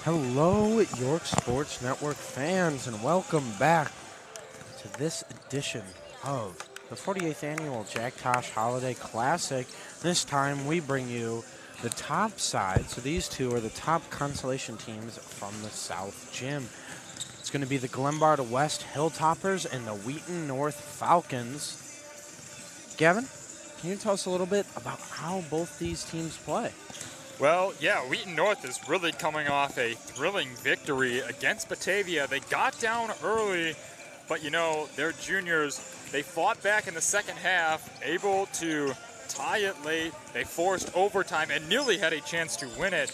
Hello, York Sports Network fans, and welcome back to this edition of the 48th Annual Jack Tosh Holiday Classic. This time we bring you the top side. So these two are the top consolation teams from the South Gym. It's going to be the Glenbard West Hilltoppers and the Wheaton North Falcons. Gavin, can you tell us a little bit about how both these teams play? Well, yeah, Wheaton North is really coming off a thrilling victory against Batavia. They got down early, but their juniors, they fought back in the second half, able to tie it late. They forced overtime and nearly had a chance to win it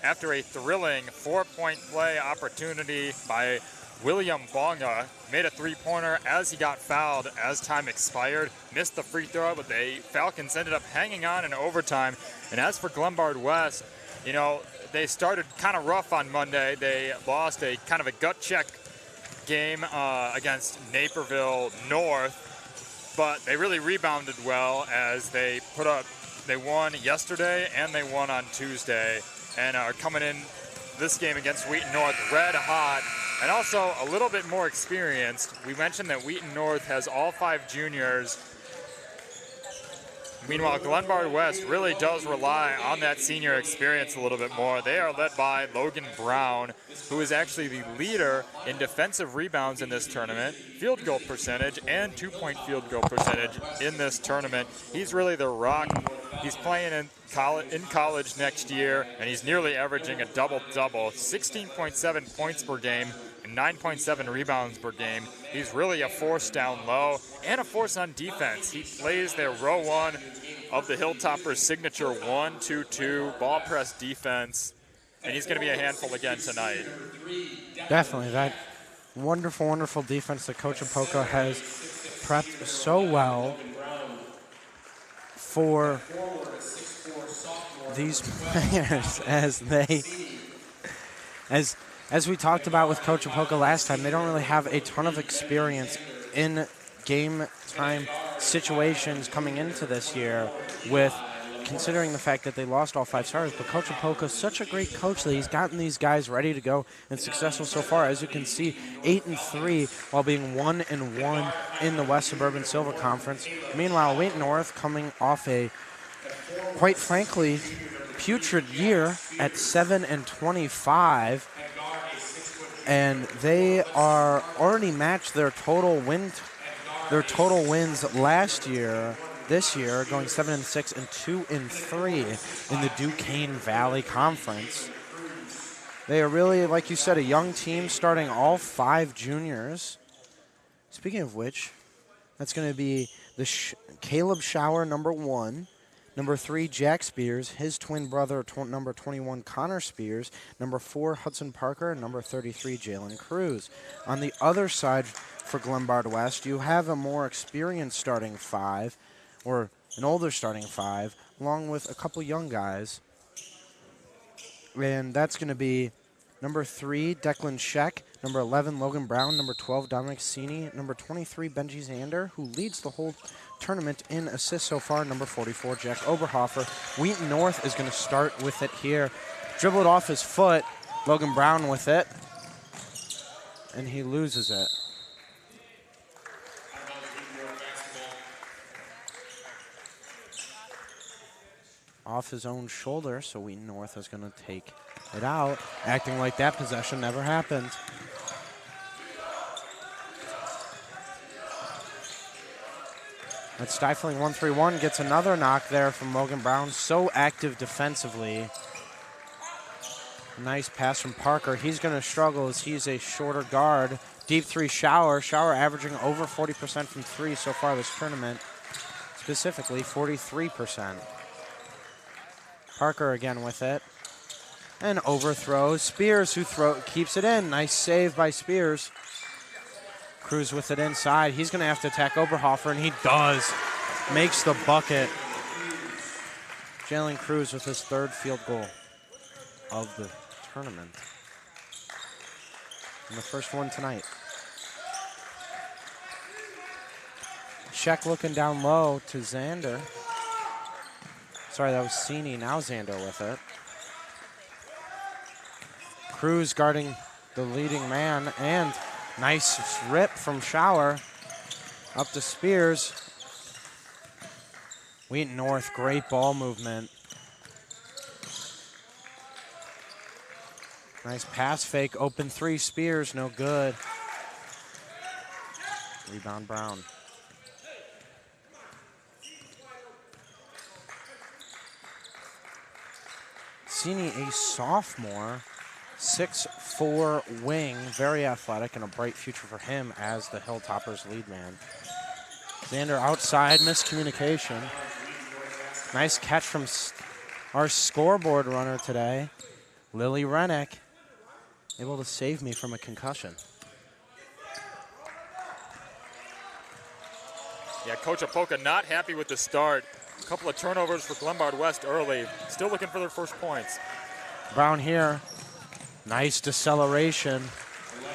after a thrilling 4-point play opportunity by William Bonga. Made a three-pointer as he got fouled as time expired. Missed the free throw, but the Falcons ended up hanging on in overtime. And as for Glenbard West, they started kind of rough on Monday. They lost a kind of a gut check game against Naperville North, but they really rebounded well as they won yesterday and they won on Tuesday and are coming in this game against Wheaton North red hot and also a little bit more experienced. We mentioned that Wheaton North has all 5 juniors. Meanwhile, Glenbard West really does rely on that senior experience a little bit more. They are led by Logan Brown, who is actually the leader in defensive rebounds in this tournament, field goal percentage, and 2-point field goal percentage in this tournament. He's really the rock. He's playing in college next year, and he's nearly averaging a double-double, 16.7 points per game and 9.7 rebounds per game. He's really a force down low and a force on defense. He plays their row one of the Hilltoppers' signature 1-2-2 ball press defense, and he's going to be a handful again tonight. Definitely. That wonderful, wonderful defense that Coach Apoco has prepped so well for these players as we talked about with Coach Apoco last time. They don't really have a ton of experience in game time situations coming into this year, with considering the fact that they lost all 5 starters. But Coach Apoco is such a great coach that he's gotten these guys ready to go and successful so far. As you can see, 8-3 while being 1-1 in the West Suburban Silver Conference. Meanwhile, Wheaton North coming off a, quite frankly, putrid year at 7-25. And they are already matched their total wins last year. This year, going 7-6 and 2-3 in the Duquesne Valley Conference. They are really, like you said, a young team starting all 5 juniors. Speaking of which, that's going to be the Caleb Shower, number 1. Number 3, Jack Spears, his twin brother, number 21, Connor Spears. Number 4, Hudson Parker, and number 33, Jalen Cruz. On the other side for Glenbard West, you have a more experienced starting 5, or an older starting 5, along with a couple young guys. And that's going to be number 3, Declan Sheck, number 11, Logan Brown, number 12, Dominic Sini, number 23, Benji Zander, who leads the whole tournament in assists so far, number 44, Jack Oberhofer. Wheaton North is going to start with it here. Dribble it off his foot, Logan Brown with it, and he loses it. Off his own shoulder, so Wheaton North is going to take it out, acting like that possession never happened. That stifling 1-3-1 gets another knock there from Logan Brown. So active defensively. Nice pass from Parker. He's going to struggle as he's a shorter guard. Deep 3 Shower. Shower averaging over 40% from 3 so far this tournament. Specifically 43%. Parker again with it. And overthrows. Spears who keeps it in. Nice save by Spears. Cruz with it inside. He's going to have to attack Oberhofer, and he does. Makes the bucket. Jalen Cruz with his 3rd field goal of the tournament. And the first one tonight. Sheck looking down low to Zander. Sorry, that was Sini. Now Zander with it. Cruz guarding the leading man, and nice rip from Shower up to Spears. Wheaton North, great ball movement. Nice pass fake, open three, Spears, no good. Rebound Brown. Cini, a sophomore, 6'4" wing, very athletic, and a bright future for him as the Hilltoppers lead man. Xander outside, miscommunication. Nice catch from our scoreboard runner today, Lily Rennick, able to save me from a concussion. Yeah, Coach Apoka not happy with the start. A couple of turnovers for Glenbard West early. Still looking for their first points. Brown here, nice deceleration.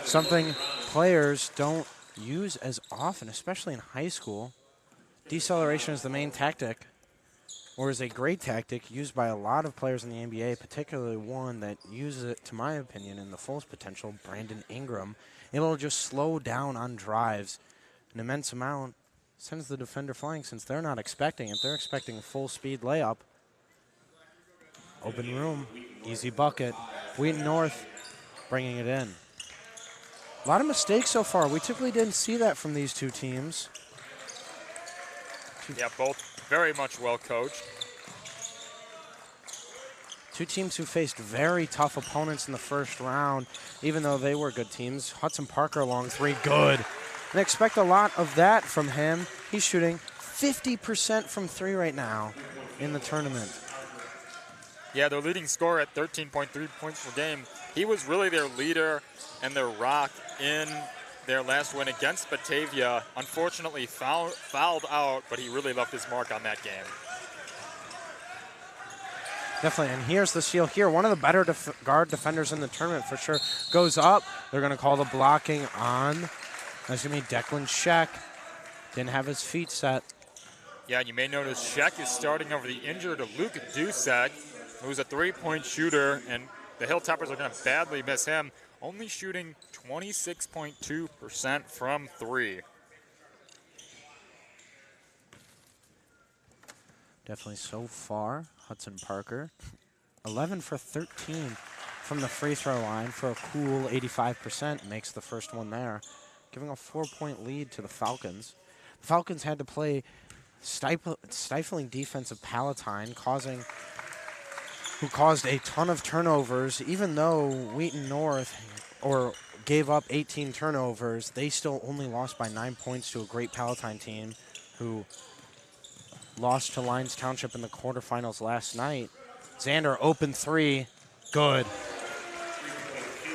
Something players don't use as often, especially in high school. Deceleration is the main tactic, or is a great tactic used by a lot of players in the NBA, particularly one that uses it, to my opinion, in the fullest potential, Brandon Ingram. Able to just slow down on drives an immense amount, sends the defender flying since they're not expecting it. They're expecting a full speed layup. Open room, easy bucket. Wheaton North bringing it in. A lot of mistakes so far. We typically didn't see that from these two teams. Yeah, both very much well coached. Two teams who faced very tough opponents in the first round, even though they were good teams. Hudson Parker, long three, good. And expect a lot of that from him. He's shooting 50% from three right now in the tournament. Yeah, their leading scorer at 13.3 points per game. He was really their leader and their rock in their last win against Batavia. Unfortunately fouled out, but he really left his mark on that game. Definitely, and here's the steal here. One of the better guard defenders in the tournament for sure. Goes up. They're going to call the blocking on. That's going to be Declan Sheck. Didn't have his feet set. Yeah, and you may notice Sheck is starting over the injured Luke Dusek, who's a three-point shooter, and the Hilltoppers are going to badly miss him, only shooting 26.2% from three. Definitely so far, Hudson Parker, 11 for 13 from the free throw line for a cool 85%, makes the first one there, giving a 4-point lead to the Falcons. The Falcons had to play stifling defense of Palatine, who caused a ton of turnovers. Even though Wheaton North gave up 18 turnovers, they still only lost by 9 points to a great Palatine team who lost to Lyons Township in the quarterfinals last night. Xander, open three, good.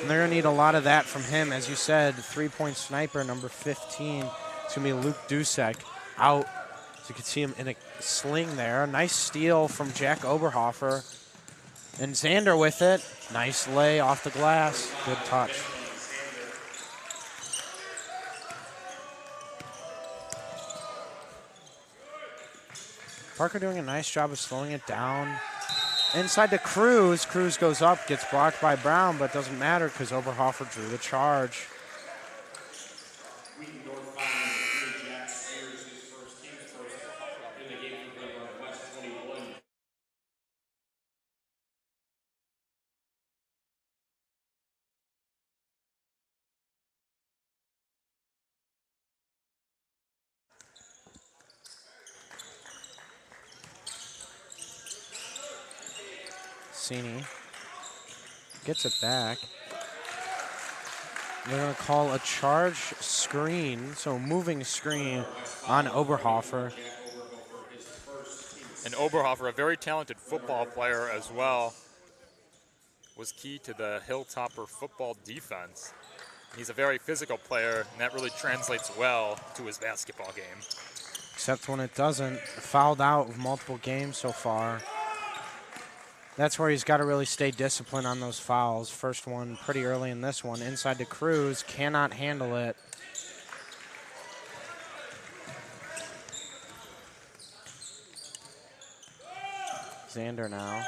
And they're going to need a lot of that from him. As you said, three-point sniper, number 15. It's going to be Luke Dusek out. So you can see him in a sling there. Nice steal from Jack Oberhofer. And Xander with it. Nice lay off the glass. Good touch. Parker doing a nice job of slowing it down. Inside to Cruz. Cruz goes up, gets blocked by Brown, but doesn't matter because Oberhofer drew the charge. Cini gets it back. They're going to call a charge screen, so moving screen on Oberhofer. And Oberhofer, a very talented football player as well, was key to the Hilltopper football defense. He's a very physical player, and that really translates well to his basketball game. Except when it doesn't. Fouled out of multiple games so far. That's where he's got to really stay disciplined on those fouls. First one pretty early in this one. Inside to Cruz, cannot handle it. Xander now.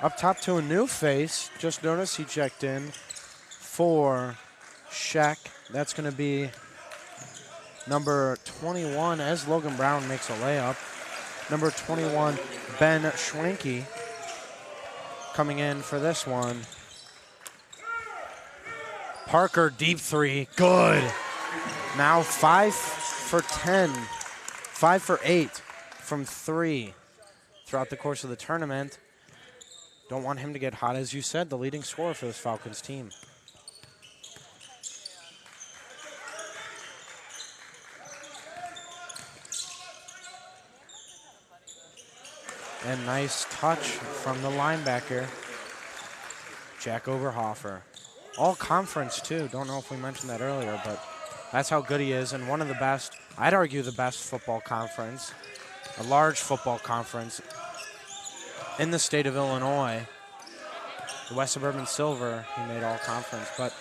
Up top to a new face. Just noticed he checked in for Sheck. That's going to be number 21 as Logan Brown makes a layup. Number 21, Ben Schwenke, coming in for this one. Parker, deep three, good. Now 5 for 10, 5 for 8 from 3 throughout the course of the tournament. Don't want him to get hot, as you said, the leading scorer for this Falcons team. And nice touch from the linebacker, Jack Oberhofer. All conference, too. Don't know if we mentioned that earlier, but that's how good he is. And one of the best, I'd argue the best football conference, a large football conference in the state of Illinois. The West Suburban Silver, he made all conference. But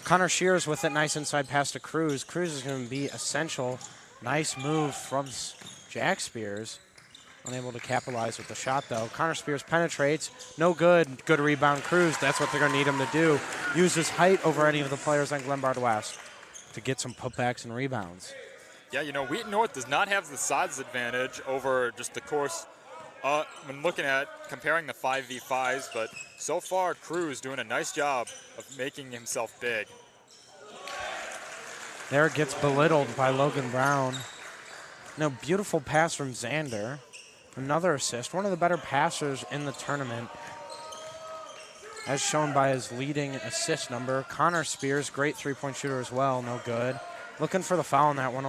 Connor Shears with it, nice inside pass to Cruz. Cruz is going to be essential. Nice move from Jack Spears. Unable to capitalize with the shot, though. Connor Spears penetrates. No good. Good rebound, Cruz. That's what they're going to need him to do. Use his height over any of the players on Glenbard West to get some putbacks and rebounds. Yeah, you know, Wheaton North does not have the size advantage over just the course when looking at comparing the 5v5s, but so far, Cruz doing a nice job of making himself big. There gets belittled by Logan Brown. No, beautiful pass from Xander. Another assist, one of the better passers in the tournament, as shown by his leading assist number. Connor Spears, great three-point shooter as well, no good. Looking for the foul on that one,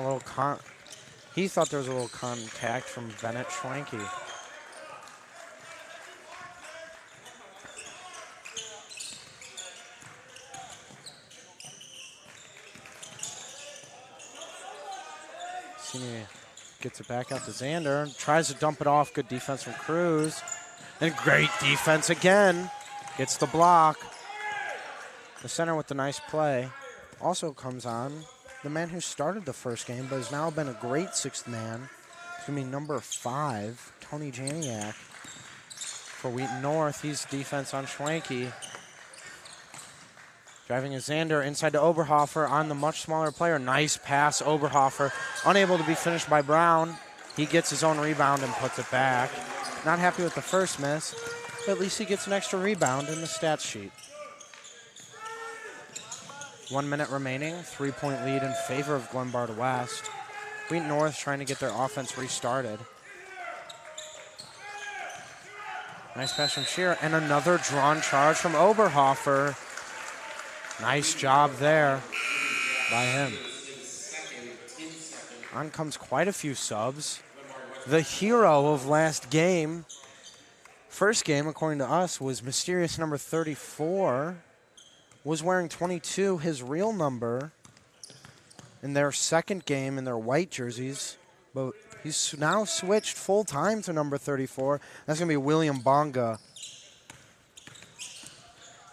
he thought there was a little contact from Bennett Schwenke. Gets it back out to Xander. Tries to dump it off. Good defense from Cruz. And great defense again. Gets the block. The center with the nice play. Also comes on the man who started the first game, but has now been a great sixth man. It's going to be number 5, Tony Janiak. For Wheaton North, he's defense on Schwenke. Driving a Xander inside to Oberhofer on the much smaller player. Nice pass, Oberhofer. Unable to be finished by Brown. He gets his own rebound and puts it back. Not happy with the first miss, but at least he gets an extra rebound in the stats sheet. 1 minute remaining, 3-point lead in favor of Glenbard West. Wheaton North trying to get their offense restarted. Nice pass from Shearer, and another drawn charge from Oberhofer. Nice job there by him. On comes quite a few subs. The hero of last game, first game, according to us, was mysterious number 34. Was wearing 22, his real number, in their second game in their white jerseys. But he's now switched full-time to number 34. That's going to be William Bonga.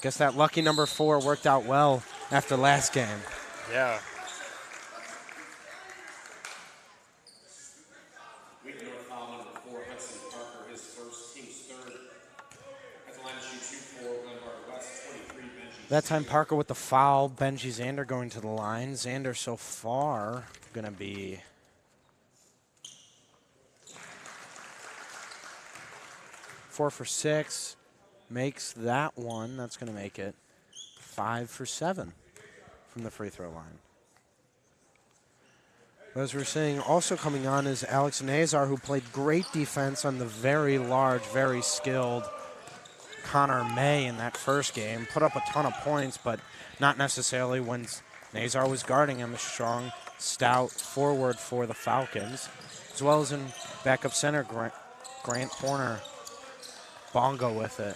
Guess that lucky number 4 worked out well after last game. Yeah. Wheaton North foul number 4, Hudson Parker, his first, team's third. At the line to shoot 2 for Glenbard West, 23, Benji. That time Parker with the foul. Benji Xander going to the line. Xander so far going to be 4 for 6. Makes that one. That's going to make it 5 for 7 from the free throw line. As we're seeing, also coming on is Alex Nazar, who played great defense on the very large, very skilled Connor May in that first game. Put up a ton of points, but not necessarily when Nazar was guarding him. A strong, stout forward for the Falcons, as well as in backup center Grant Horner. Bongo with it.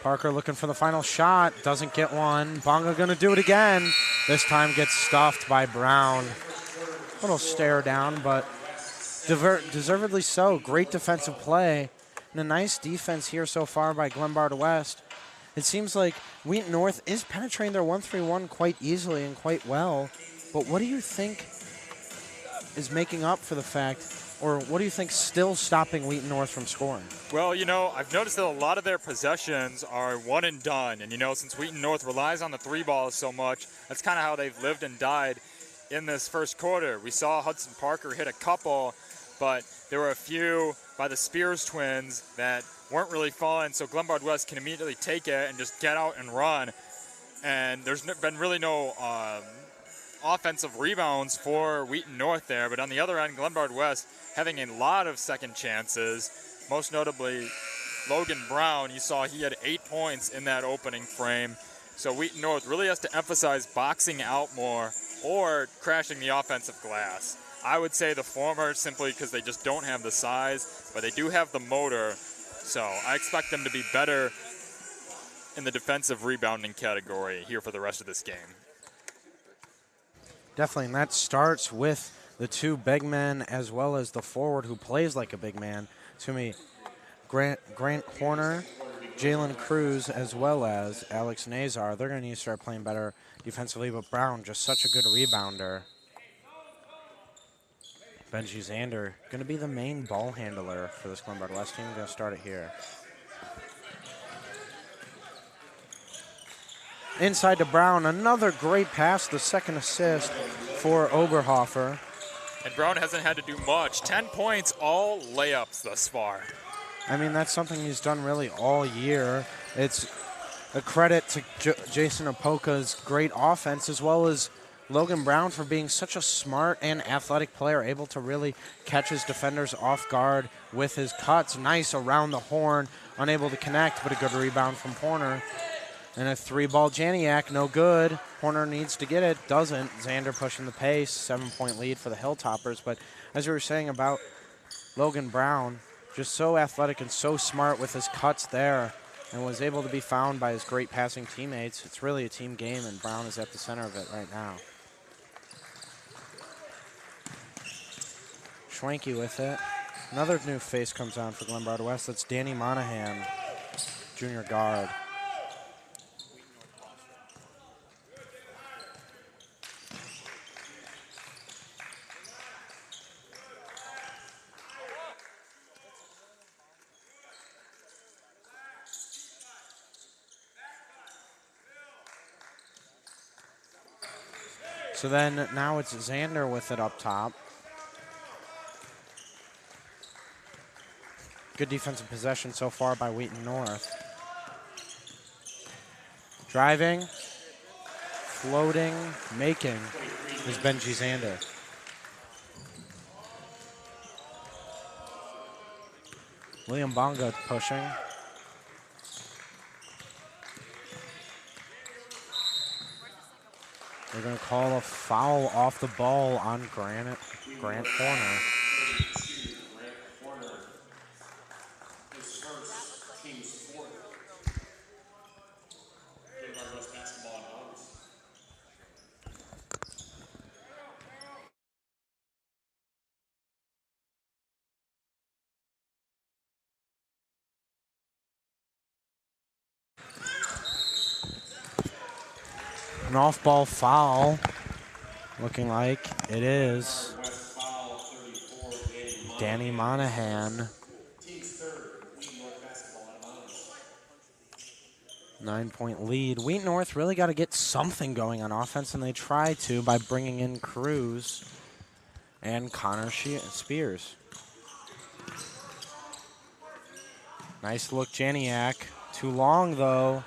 Parker looking for the final shot. Doesn't get one. Bongo going to do it again. This time gets stuffed by Brown. A little stare down, but deservedly so. Great defensive play. And a nice defense here so far by Glenbard West. it seems like Wheaton North is penetrating their 1-3-1 quite easily and quite well. But what do you think is making up for the fact, or what do you think still stopping Wheaton North from scoring? Well, you know, I've noticed that a lot of their possessions are one and done. And, you know, since Wheaton North relies on the three ball so much, that's kind of how they've lived and died in this first quarter. We saw Hudson Parker hit a couple, but there were a few by the Spears twins that weren't really falling, so Glenbard West can immediately take it and just get out and run. And there's been really no offensive rebounds for Wheaton North there, but on the other end, Glenbard West having a lot of second chances, most notably Logan Brown. You saw he had 8 points in that opening frame. So Wheaton North really has to emphasize boxing out more or crashing the offensive glass. I would say the former simply because they just don't have the size, but they do have the motor. So I expect them to be better in the defensive rebounding category here for the rest of this game. Definitely, and that starts with the two big men as well as the forward who plays like a big man. To me, Grant Horner, Jalen Cruz, as well as Alex Nazar. They're going to need to start playing better defensively, but Brown, just such a good rebounder. Benji Zander going to be the main ball handler for this Glenbard West team. Going to start it here. Inside to Brown, another great pass, the second assist for Oberhofer. And Brown hasn't had to do much. 10 points, all layups thus far. I mean, that's something he's done really all year. It's a credit to Jason Apoka's great offense, as well as Logan Brown for being such a smart and athletic player, able to really catch his defenders off guard with his cuts. Nice around the horn, unable to connect, but a good rebound from Horner. And a three-ball Janiak, no good. Horner needs to get it, doesn't. Zander pushing the pace, 7-point lead for the Hilltoppers. But as we were saying about Logan Brown, just so athletic and so smart with his cuts there, and was able to be found by his great passing teammates. It's really a team game, and Brown is at the center of it right now. Schwanke with it. Another new face comes on for Glenbard West. That's Danny Monahan, junior guard. So then now it's Zander with it up top. Good defensive possession so far by Wheaton North. Driving, floating, making is Benji Zander. William Bonga pushing. They're going to call a foul off the ball on Grant Horner. Grant Horner, his first team's fourth. Glenbard West basketball in bounds. An off-ball foul, looking like it is. West foul 34, Danny Monahan. Team's third, Wheaton North basketball in bounds. 9-point lead. Wheaton North really got to get something going on offense, and they try to by bringing in Cruz and Connor Spears. Nice look, Janiak. Too long, though.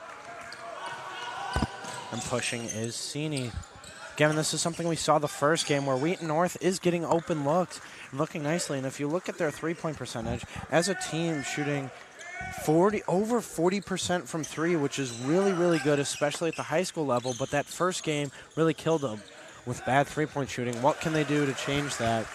And pushing is Sini. Gavin, this is something we saw the first game where Wheaton North is getting open looks, looking nicely. And if you look at their three-point percentage, as a team shooting over 40% from three, which is really, really good, especially at the high school level. But that first game really killed them with bad three-point shooting. What can they do to change that?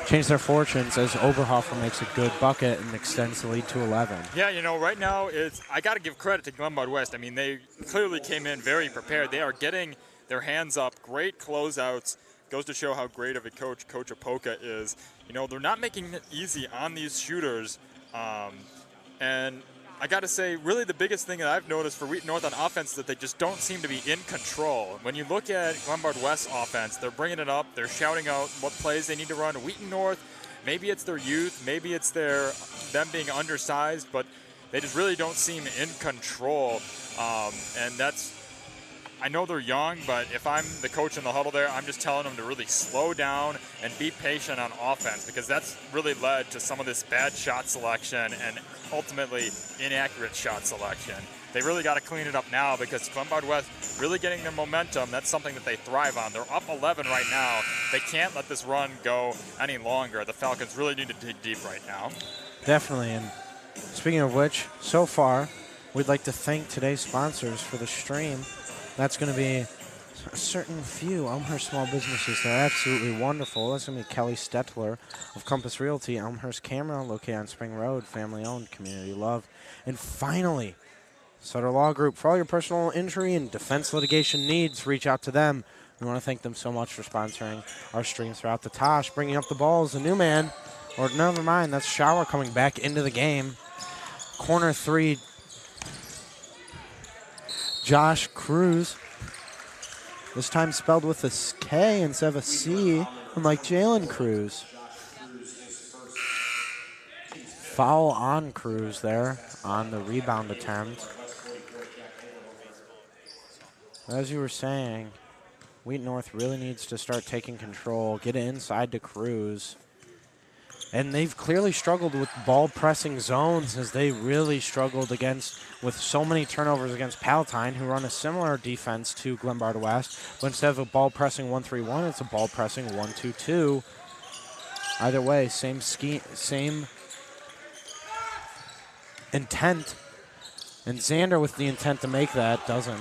Change their fortunes as Oberhofer makes a good bucket and extends the lead to 11. Yeah, you know, right now I got to give credit to Glenbard West. I mean, they clearly came in very prepared. They are getting their hands up, great closeouts. Goes to show how great of a coach Coach Apoka is. You know, they're not making it easy on these shooters. And I got to say, really the biggest thing that I've noticed for Wheaton North on offense is that they just don't seem to be in control. When you look at Glenbard West offense, they're bringing it up, they're shouting out what plays they need to run. Wheaton North, maybe it's their youth, maybe it's them being undersized, but they just really don't seem in control. And I know they're young, but if I'm the coach in the huddle there, I'm just telling them to really slow down and be patient on offense, because that's really led to some of this bad shot selection and ultimately inaccurate shot selection. They really got to clean it up now, because Glenbard West really getting their momentum. That's something that they thrive on. They're up 11 right now. They can't let this run go any longer. The Falcons really need to dig deep right now. Definitely. And speaking of which, so far, we'd like to thank today's sponsors for the stream. That's going to be a certain few Elmhurst small businesses. They're absolutely wonderful. That's going to be Kelly Stetler of Compass Realty, Elmhurst Camera, located on Spring Road, family-owned, community loved. And finally, Sutter Law Group. For all your personal injury and defense litigation needs, reach out to them. We want to thank them so much for sponsoring our stream throughout the Tosh. Bringing up the ball is the new man. Or never mind, that's Shower coming back into the game. Corner 3, Josh Cruz. This time spelled with a K instead of a C, unlike Jalen Cruz. Foul on Cruz there on the rebound attempt. As you were saying, Wheaton North really needs to start taking control, get it inside to Cruz. And they've clearly struggled with ball pressing zones, as they really struggled with so many turnovers against Palatine, who run a similar defense to Glenbard West. But instead of a ball pressing 1-3-1, it's a ball pressing 1-2-2. Either way, same scheme, same intent. And Xander with the intent to make that doesn't.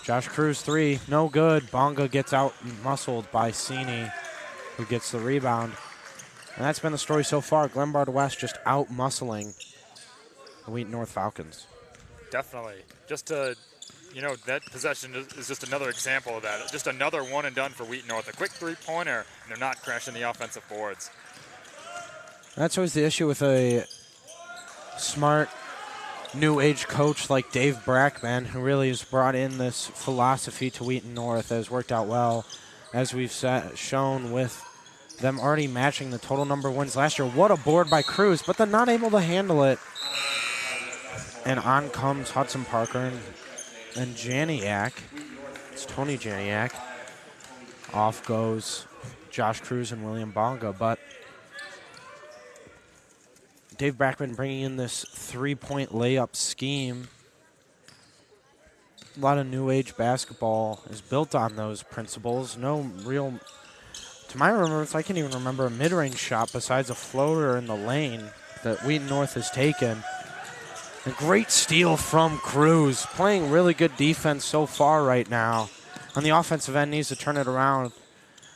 Josh Cruz 3, no good. Bonga gets out muscled by Sini, who gets the rebound. And that's been the story so far. Glenbard West just out muscling the Wheaton North Falcons. Definitely. That possession is just another example of that. Just another one and done for Wheaton North. A quick three-pointer, and they're not crashing the offensive boards. That's always the issue with a smart, new age coach like Dave Brackman, who really has brought in this philosophy to Wheaton North that has worked out well, as we've shown with them already matching the total number of wins last year. What a board by Cruz, but they're not able to handle it. And on comes Hudson Parker and Janiak. It's Tony Janiak. Off goes Josh Cruz and William Bonga, but Dave Brackman bringing in this three-point layup scheme. A lot of new age basketball is built on those principles. No real, to my remembrance, I can't even remember a mid-range shot besides a floater in the lane that Wheaton North has taken. A great steal from Cruz, playing really good defense so far right now. On the offensive end, needs to turn it around.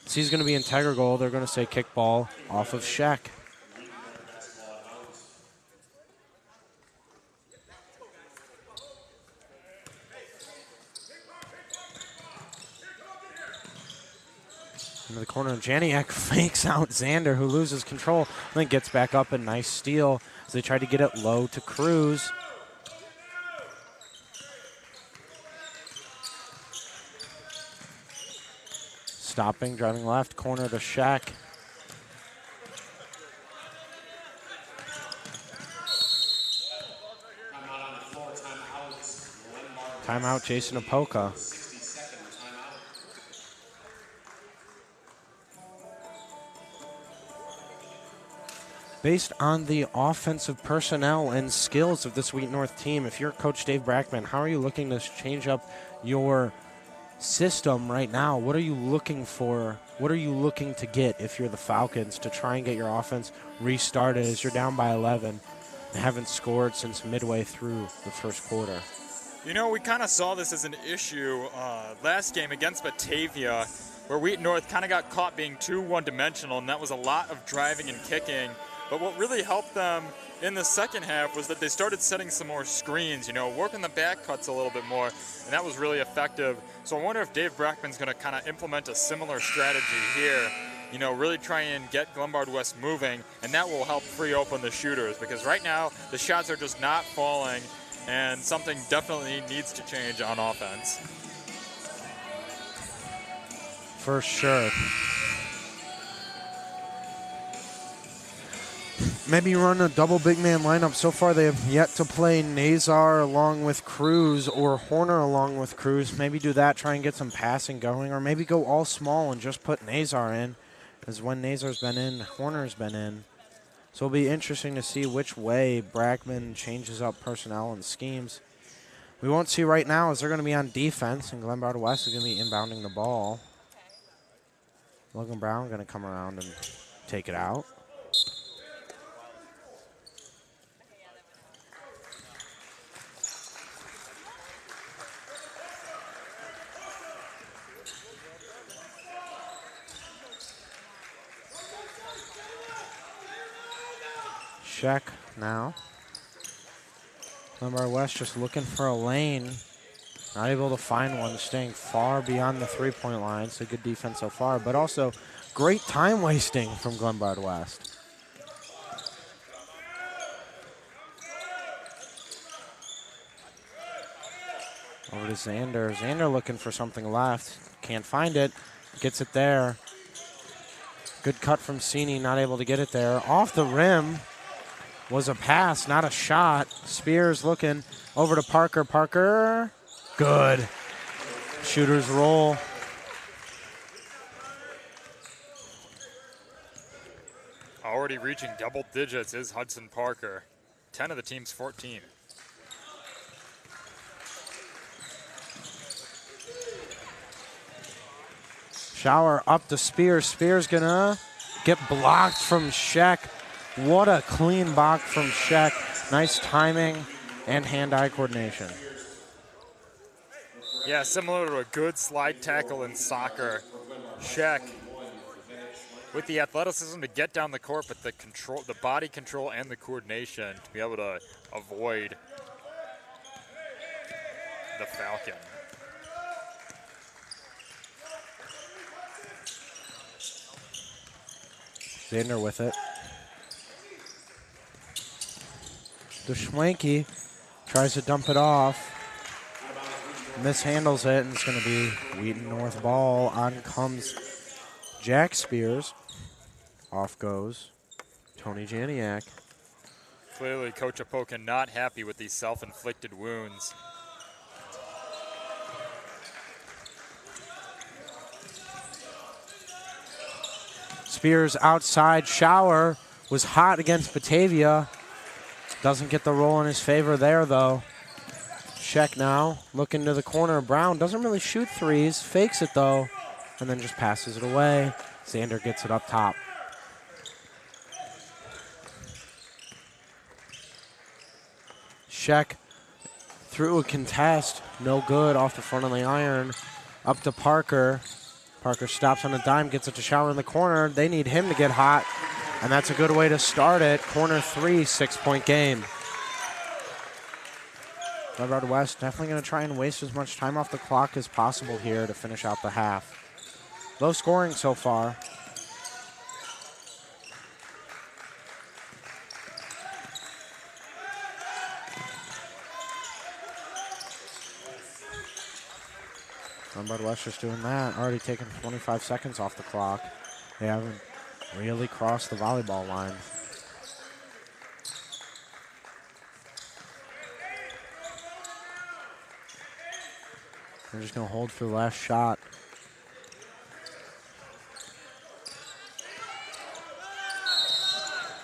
So he's going to be integral. They're going to say kickball off of Sheck. Into the corner, Janiak fakes out Xander, who loses control, and then gets back up. A nice steal as they try to get it low to Cruz. Stopping, driving left, corner to Shaq. Timeout, Jason Apoka. Based on the offensive personnel and skills of this Wheaton North team, if you're Coach Dave Brackman, how are you looking to change up your system right now? What are you looking for? What are you looking to get if you're the Falcons to try and get your offense restarted as you're down by 11 and haven't scored since midway through the first quarter? You know, we kind of saw this as an issue last game against Batavia, where Wheaton North kind of got caught being too one-dimensional, and that was a lot of driving and kicking. But what really helped them in the second half was that they started setting some more screens, working the back cuts a little bit more, and that was really effective. So I wonder if Dave Brackman's going to kind of implement a similar strategy here you know, really try and get Glenbard West moving, and that will help free open the shooters, because right now the shots are just not falling, and something definitely needs to change on offense. For sure. Maybe run a double big man lineup. So far, they have yet to play Nazar along with Cruz or Horner along with Cruz. Maybe do that, try and get some passing going, or maybe go all small and just put Nazar in, as when Nazar's been in, Horner's been in. So it'll be interesting to see which way Brackman changes up personnel and schemes. We won't see right now as they're going to be on defense, and Glenbard West is going to be inbounding the ball. Logan Brown going to come around and take it out. Check now. Glenbard West just looking for a lane. Not able to find one, staying far beyond the three-point line. So good defense so far, but also great time wasting from Glenbard West. Over to Xander. Xander looking for something left. Can't find it. Gets it there. Good cut from Cini, not able to get it there. Off the rim was a pass, not a shot. Spears looking over to Parker. Parker, good. Shooters roll. Already reaching double digits is Hudson Parker. 10 of the team's 14. Shower up to Spears. Spears gonna get blocked from Sheck. What a clean block from Sheck. Nice timing and hand-eye coordination. Yeah, similar to a good slide tackle in soccer. Sheck with the athleticism to get down the court, but the control, the body control and the coordination to be able to avoid the Falcon. Xander with it. DeSchwenke tries to dump it off. Mishandles it, and it's going to be Wheaton North ball. On comes Jack Spears. Off goes Tony Janiak. Clearly, Coach Apoka not happy with these self-inflicted wounds. Spears outside. Shower was hot against Batavia. Doesn't get the roll in his favor there, though. Sheck now, looking to the corner. Brown doesn't really shoot threes, fakes it, though, and then just passes it away. Xander gets it up top. Sheck through a contest. No good, off the front of the iron. Up to Parker. Parker stops on a dime, gets it to Shower in the corner. They need him to get hot, and that's a good way to start it. Corner three, 6-point game. Glenbard West definitely going to try and waste as much time off the clock as possible here to finish out the half. Low scoring so far. Glenbard West just doing that. Already taken 25 seconds off the clock. They haven't really crossed the volleyball line. They're just going to hold for the last shot.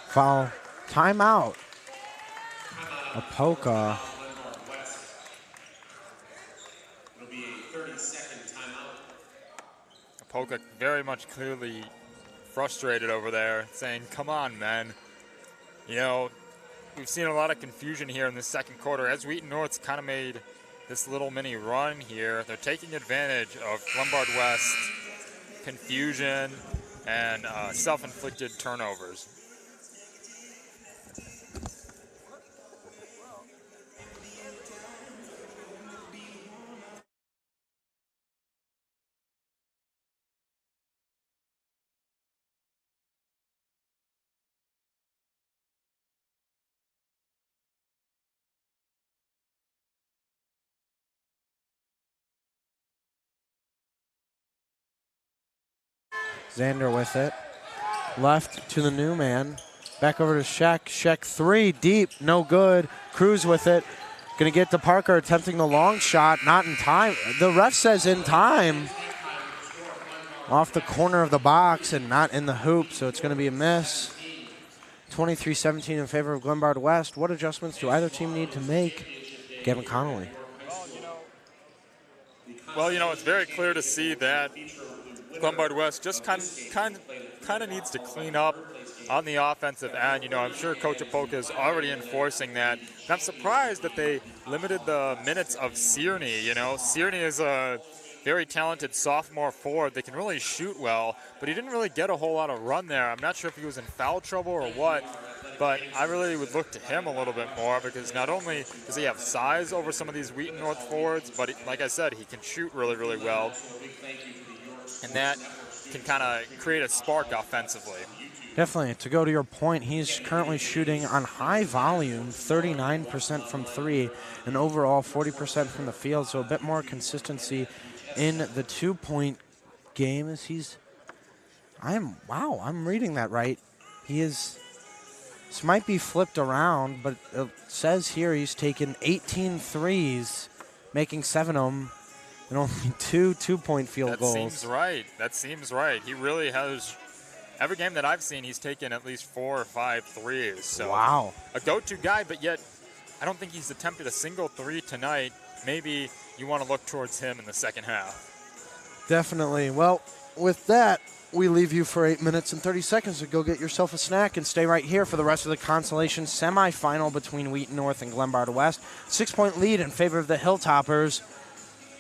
Foul. Timeout. Apoka. It'll be a 30-second timeout. Apoka very much clearly frustrated over there, saying, come on, man. You know, we've seen a lot of confusion here in the second quarter. As Wheaton North's kind of made this little mini run here, they're taking advantage of Glenbard West's confusion and self-inflicted turnovers. Xander with it. Left to the new man. Back over to Sheck. Sheck 3 deep, no good. Cruz with it. Gonna get to Parker attempting the long shot, not in time. The ref says in time. Off the corner of the box and not in the hoop, so it's gonna be a miss. 23-17 in favor of Glenbard West. What adjustments do either team need to make? Gavin Connolly. Well, it's very clear to see that Glenbard West just kind of needs to clean up on the offensive end. I'm sure Coach Apoka is already enforcing that. And I'm surprised that they limited the minutes of Cierney. Cierney is a very talented sophomore forward that can really shoot well, but he didn't really get a whole lot of run there. I'm not sure if he was in foul trouble or what, but I really would look to him a little bit more because not only does he have size over some of these Wheaton North forwards, but like I said, he can shoot really, really well. And that can kind of create a spark offensively. Definitely. To go to your point, he's currently shooting on high volume, 39% from 3, and overall 40% from the field, so a bit more consistency in the 2-point game as I'm reading that right. This might be flipped around, but it says here he's taken 18 threes, making 7 of them, and only 2 2-point field goals. That seems right. He really has, every game that I've seen, he's taken at least 4 or 5 threes. So wow. A go-to guy, but yet I don't think he's attempted a single 3 tonight. Maybe you want to look towards him in the second half. Definitely. Well, with that, we leave you for 8 minutes and 30 seconds to go get yourself a snack and stay right here for the rest of the Consolation semifinal between Wheaton North and Glenbard West. 6-point lead in favor of the Hilltoppers.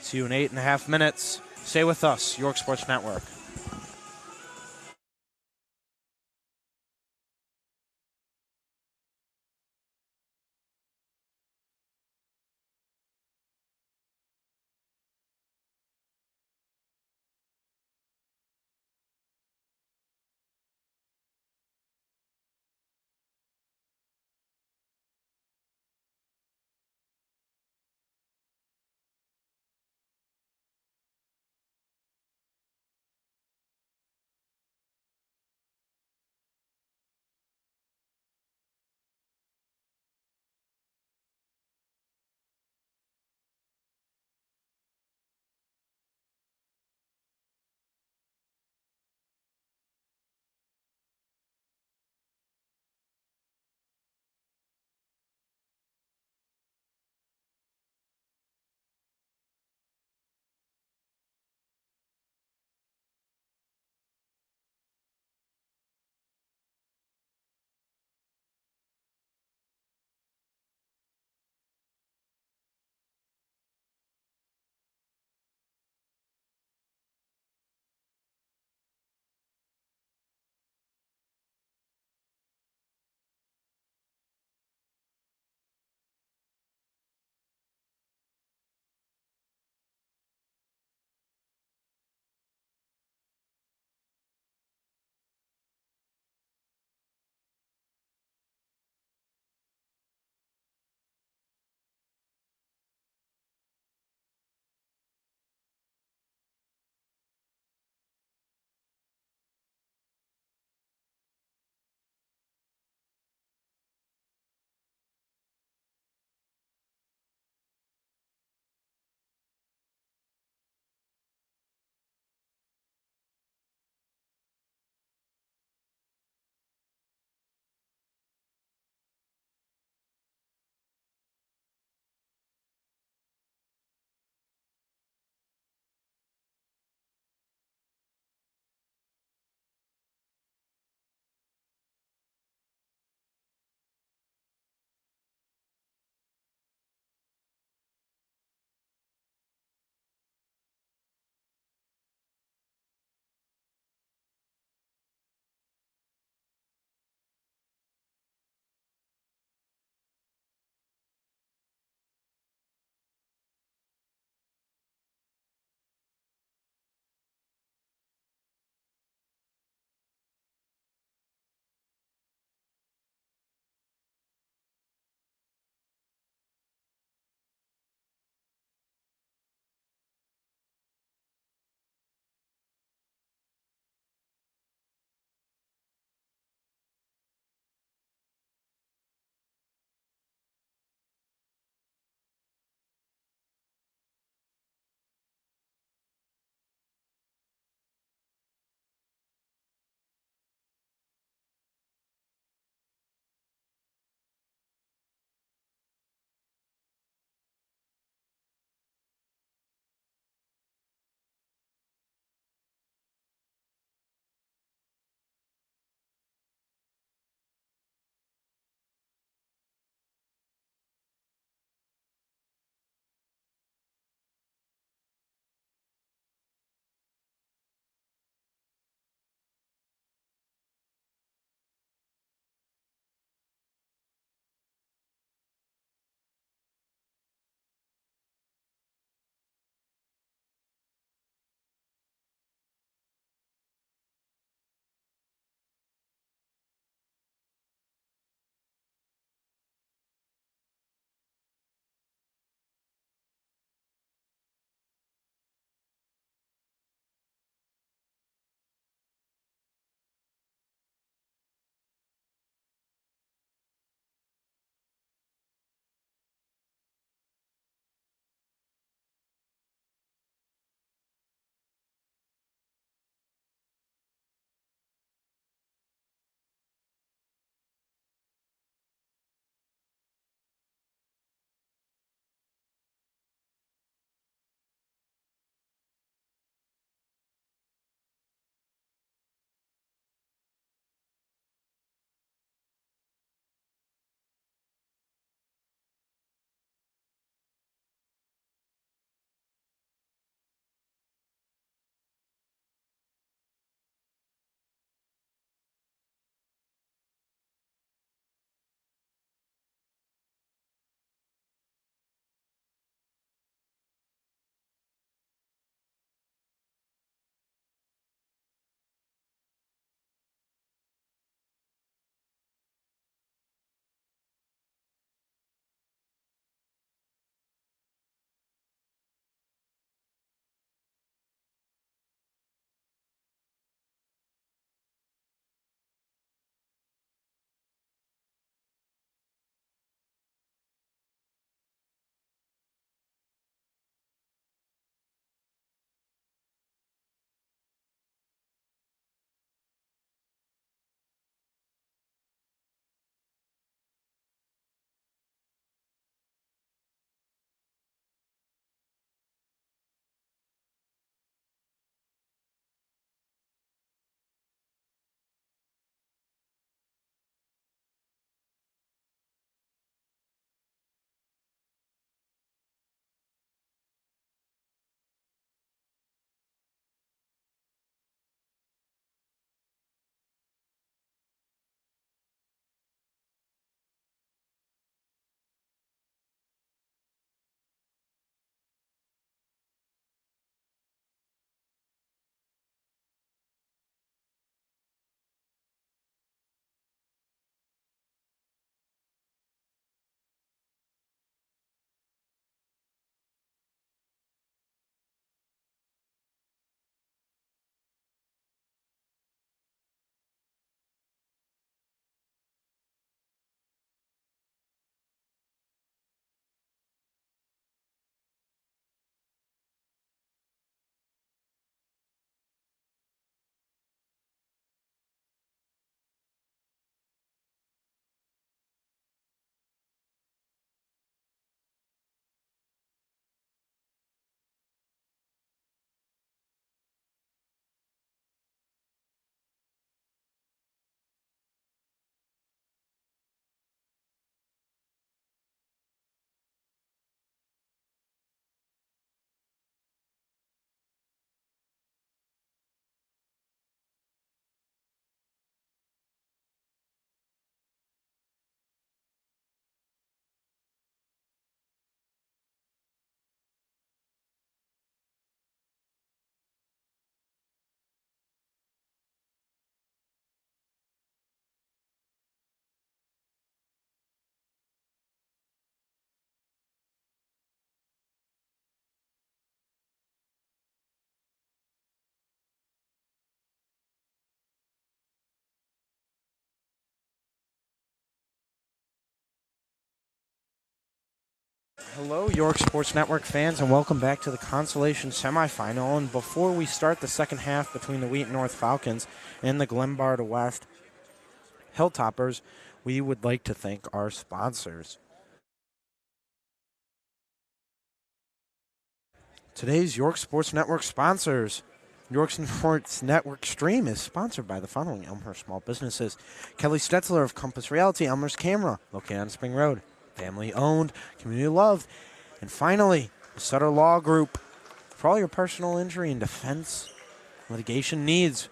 See you in 8.5 minutes. Stay with us, York Sports Network. Hello, York Sports Network fans, and welcome back to the Consolation semifinal. And before we start the second half between the Wheaton North Falcons and the Glenbard West Hilltoppers, we would like to thank our sponsors. Today's York Sports Network sponsors. York Sports Network stream is sponsored by the following Elmhurst small businesses. Kelly Stetzler of Compass Realty, Elmhurst Camera, located on Spring Road. Family owned, community loved. And finally, the Sutter Law Group for all your personal injury and defense litigation needs.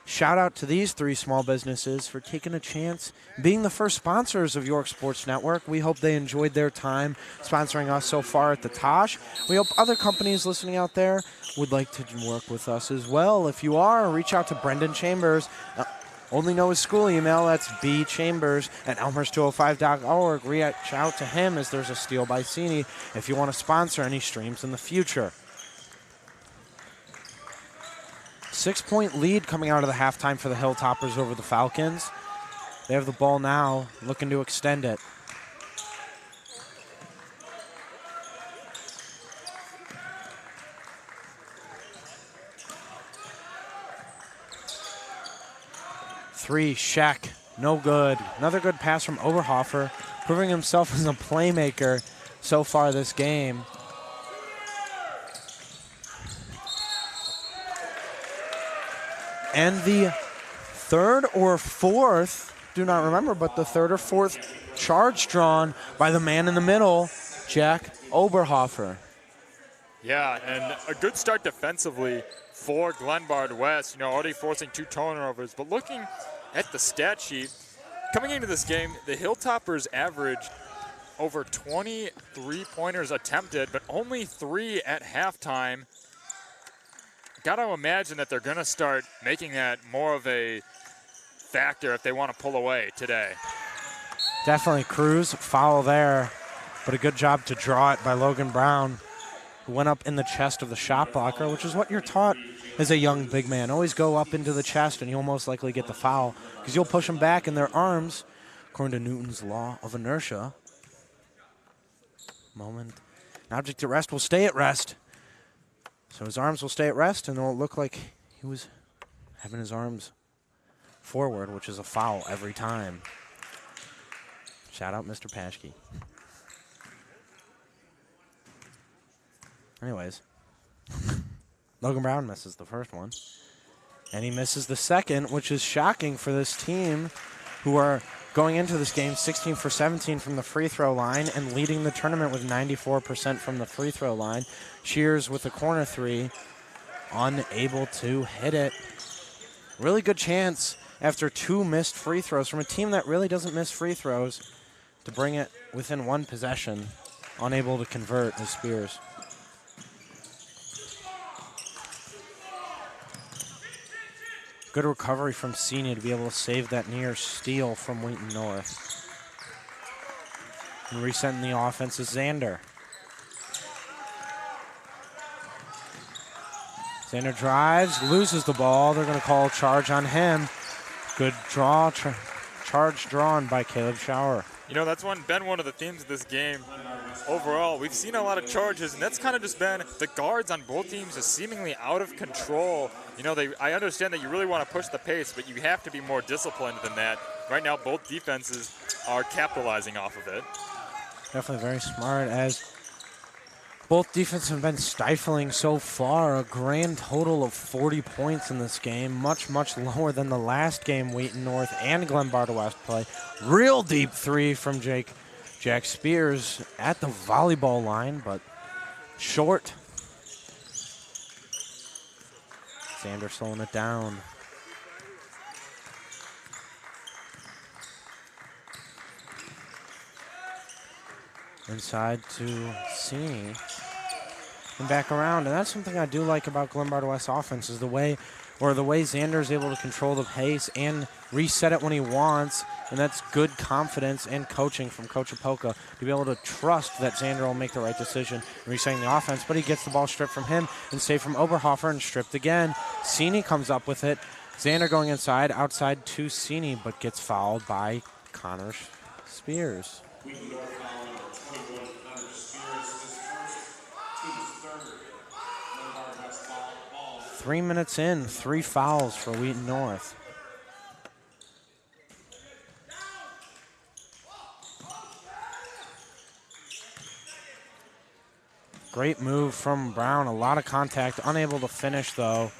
Shout out to these three small businesses for taking a chance, being the first sponsors of York Sports Network. We hope they enjoyed their time sponsoring us so far at the Tosh. We hope other companies listening out there would like to work with us as well. If you are, reach out to Brendan Chambers. Only know his school email, that's bchambers@elmhurst205.org. Reach out to him as there's a steal by Cini if you want to sponsor any streams in the future. 6-point lead coming out of the halftime for the Hilltoppers over the Falcons. They have the ball now, looking to extend it. Three, Scheck, no good. Another good pass from Oberhofer, proving himself as a playmaker so far this game. And the third or fourth, do not remember, but the third or fourth charge drawn by the man in the middle, Jack Oberhofer. Yeah, and a good start defensively for Glenbard West, already forcing 2 turnovers. But looking at the stat sheet, coming into this game, the Hilltoppers averaged over 20 three-pointers attempted, but only 3 at halftime. Got to imagine that they're going to start making that more of a factor if they want to pull away today. Definitely Cruz, foul there, but a good job to draw it by Logan Brown, who went up in the chest of the shot blocker, which is what you're taught as a young big man. Always go up into the chest and you'll most likely get the foul because you'll push them back in their arms, according to Newton's law of inertia. Moment. An object at rest will stay at rest. So his arms will stay at rest, and it'll look like he was having his arms forward, which is a foul every time. Shout out Mr. Paschke. Anyways, Logan Brown misses the first one, and he misses the second, which is shocking for this team who are going into this game 16 for 17 from the free throw line and leading the tournament with 94% from the free throw line. Shears with a corner three, unable to hit it. Really good chance after 2 missed free throws from a team that really doesn't miss free throws to bring it within 1 possession. Unable to convert as Spears. Good recovery from Cini to be able to save that near steal from Wheaton North. And resetting the offense is Xander. Xander drives, loses the ball. They're going to call a charge on him. Good draw, charge drawn by Caleb Schauer. That's been one of the themes of this game. Overall, we've seen a lot of charges, and that's kind of just been the guards on both teams are seemingly out of control. I understand that you really want to push the pace, but you have to be more disciplined than that. Right now, both defenses are capitalizing off of it. Definitely very smart, as both defenses have been stifling so far. A grand total of 40 points in this game, much, much lower than the last game Wheaton North and Glenbard West play. Real deep three from Jack Spears at the volleyball line, but short. Xander slowing it down. Inside to Cini. And back around. And that's something I do like about Glenbard West offense is the way Xander is able to control the pace and reset it when he wants. And that's good confidence and coaching from Coach Apoka to be able to trust that Xander will make the right decision in resetting the offense. But he gets the ball stripped from him and saved from Oberhofer and stripped again. Cini comes up with it. Xander going outside to Cini, but gets fouled by Connor Spears. 3 minutes in, 3 fouls for Wheaton North. Great move from Brown, a lot of contact, unable to finish though.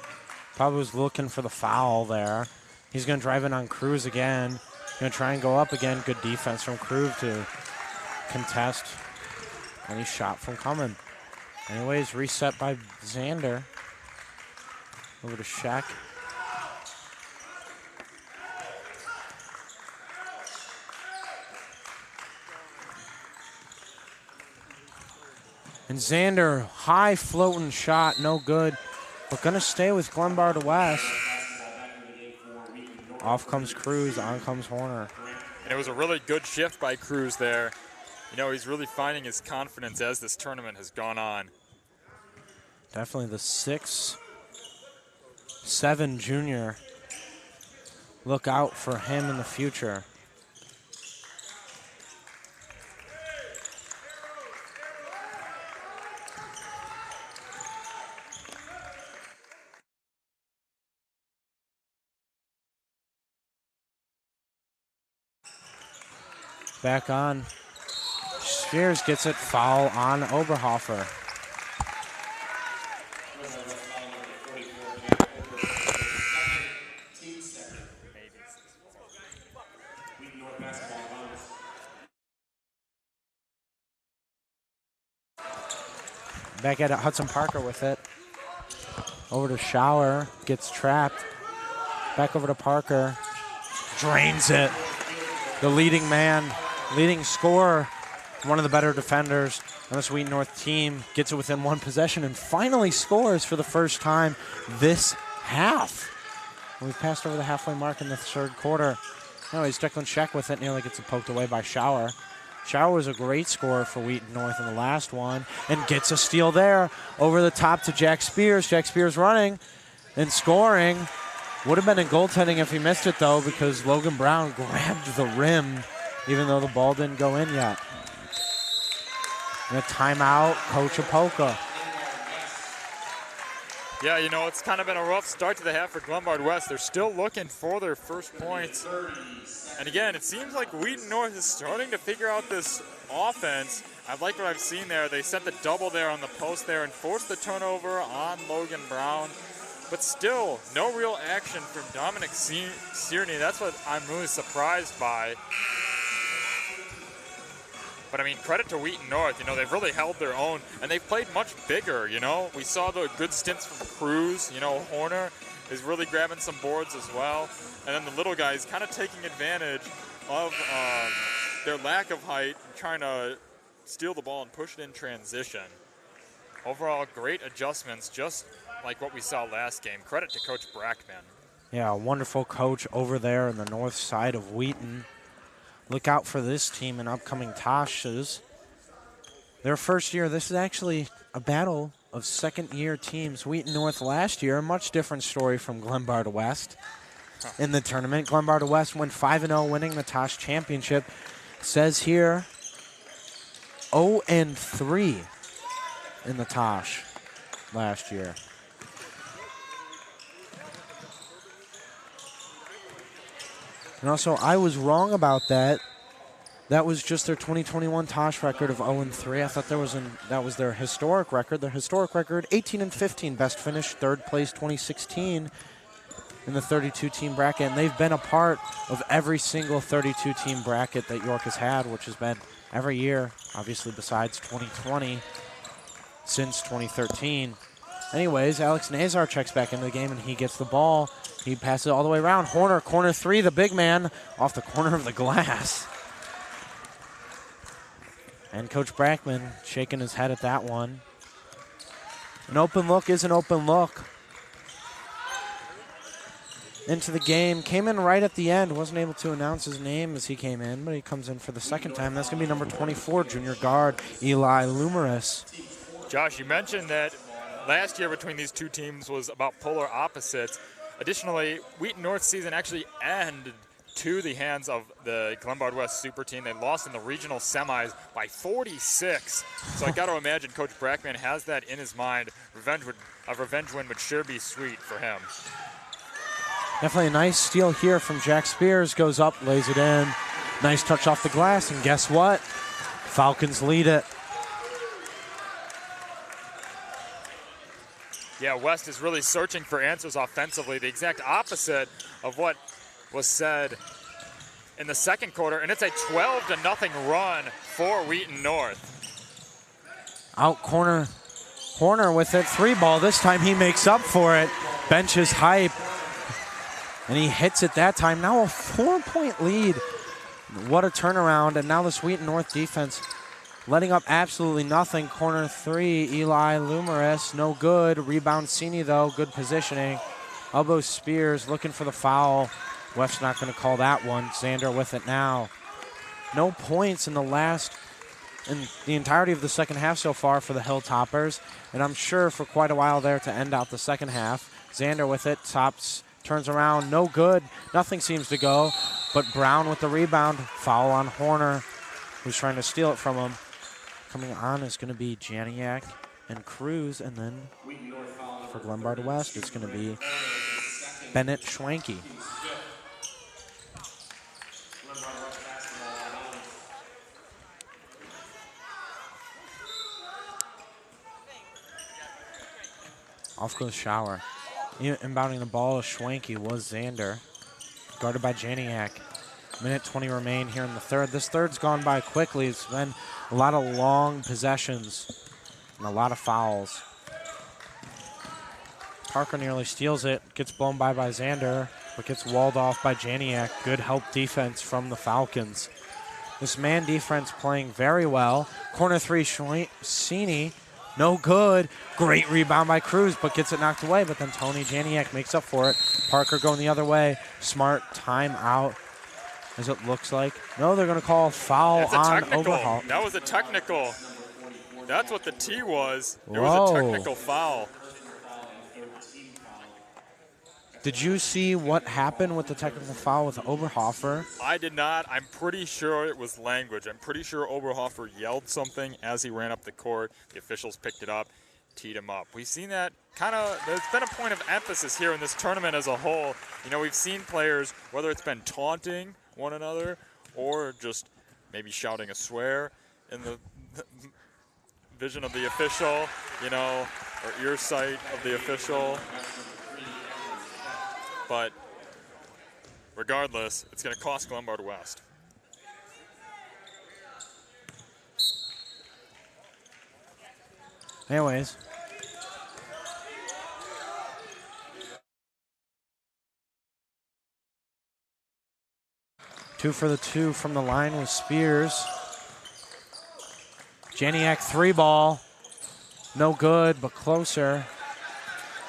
Probably was looking for the foul there. He's gonna drive in on Cruz again. Gonna try and go up again. Good defense from Cruz to contest any shot from coming. Anyways, reset by Xander. Over to Shaq. And Xander, high floating shot, no good. But gonna stay with Glenbard West. Off comes Cruz, on comes Horner. And it was a really good shift by Cruz there. You know, he's really finding his confidence as this tournament has gone on. Definitely the 6'7" junior. Look out for him in the future. Back on. Spears gets it, foul on Oberhofer. Back at it, Hudson Parker with it. Over to Shower, gets trapped. Back over to Parker, drains it. The leading man, leading scorer, one of the better defenders on this Wheaton North team, gets it within 1 possession and finally scores for the first time this half. We've passed over the halfway mark in the third quarter. Anyways, Declan Sheck with it, nearly gets it poked away by Shower. Shower was a great scorer for Wheaton North in the last one and gets a steal there. Over the top to Jack Spears. Jack Spears running and scoring. Would have been in goaltending if he missed it, though, because Logan Brown grabbed the rim, even though the ball didn't go in yet. And a timeout, Coach Apoka. Yeah, you know, it's kind of been a rough start to the half for Glenbard West. They're still looking for their first points. And again, it seems like Wheaton North is starting to figure out this offense. I like what I've seen there. They sent the double there on the post there and forced the turnover on Logan Brown. But still, no real action from Dominic Cierney. That's what I'm really surprised by. But, I mean, credit to Wheaton North. You know, they've really held their own, and they've played much bigger, you know. We saw the good stints from Cruz. You know, Horner is really grabbing some boards as well. And then the little guys kind of taking advantage of their lack of height and trying to steal the ball and push it in transition. Overall, great adjustments, just like what we saw last game. Credit to Coach Brackman. Yeah, a wonderful coach over there on the north side of Wheaton. Look out for this team in upcoming Tosh's. Their first year, this is actually a battle of second-year teams. Wheaton North last year, a much different story from Glenbard West in the tournament. Glenbard West went 5-0, winning the Tosh championship. It says here 0-3 in the Tosh last year. And also, I was wrong about that. That was just their 2021 Tosh record of 0-3. I thought that was their historic record. Their historic record, 18-15, best finish, third place 2016 in the 32-team bracket. And they've been a part of every single 32-team bracket that York has had, which has been every year, obviously besides 2020, since 2013. Anyways, Alex Nazar checks back into the game, and he gets the ball. He passes it all the way around. Horner, corner three, the big man, off the corner of the glass. And Coach Brackman shaking his head at that one. An open look is an open look. Into the game, came in right at the end. Wasn't able to announce his name as he came in, but he comes in for the second time. That's going to be number 24, junior guard, Eli Lumeris. Josh, you mentioned that last year between these two teams was about polar opposites. Additionally, Wheaton North's season actually ended to the hands of the Glenbard West super team. They lost in the regional semis by 46. So I got to imagine Coach Brackman has that in his mind. A revenge win would sure be sweet for him. Definitely a nice steal here from Jack Spears. Goes up, lays it in. Nice touch off the glass, and guess what? Falcons lead it. Yeah, West is really searching for answers offensively, the exact opposite of what was said in the second quarter, and it's a 12-0 run for Wheaton North. Out corner, Horner with it, 3-ball. This time he makes up for it. Benches hype, and he hits it that time. Now a 4-point lead. What a turnaround, and now this Wheaton North defense letting up absolutely nothing. Corner 3, Eli Lumeris, no good. Rebound Cini though, good positioning. Elbow Spears looking for the foul. West's not going to call that one. Xander with it now. No points in the entirety of the second half so far for the Hilltoppers, and I'm sure for quite a while there to end out the second half. Xander with it, tops, turns around, no good. Nothing seems to go, but Brown with the rebound. Foul on Horner, who's trying to steal it from him. Coming on is going to be Janiak and Cruz, and then for Glenbard West, it's going to be Bennett Schwanke. Off goes Shower. Inbounding the ball is Schwanke, was Xander. Guarded by Janiak. Minute 20 remain here in the third. This third's gone by quickly. It's been a lot of long possessions and a lot of fouls. Parker nearly steals it, gets blown by Xander, but gets walled off by Janiak. Good help defense from the Falcons. This man defense playing very well. Corner 3, Cini, no good. Great rebound by Cruz, but gets it knocked away. But then Tony Janiak makes up for it. Parker going the other way. Smart timeout, as it looks like. No, they're going to call a foul on Oberhoff. That was a technical. That's what the T was. It Whoa. was a technical foul. Did you see what happened with the technical foul with Oberhofer? I did not. I'm pretty sure it was language. I'm pretty sure Oberhofer yelled something as he ran up the court. The officials picked it up, teed him up. We've seen that there's been a point of emphasis here in this tournament as a whole. You know, we've seen players, whether it's been taunting one another or just maybe shouting a swear in the vision of the official, you know, or ear sight of the official. But regardless, it's going to cost Glenbard West. Anyways. Two for the two from the line with Spears. Janiak 3-ball. No good, but closer.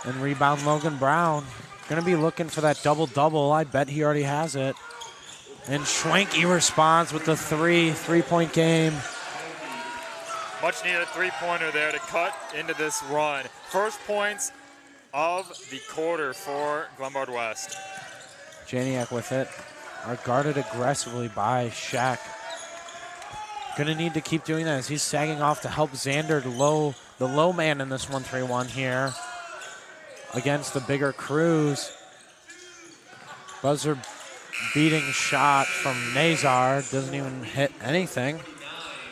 And rebound Logan Brown. Going to be looking for that double-double. I bet he already has it. And Schwanke responds with the three-point game. Much needed three-pointer there to cut into this run. First points of the quarter for Glenbard West. Janiak with it. Are guarded aggressively by Shaq. Going to need to keep doing that as he's sagging off to help Xander, the low man in this 1-3-1 here. Against the bigger Cruz. Buzzer beating shot from Nazar. Doesn't even hit anything.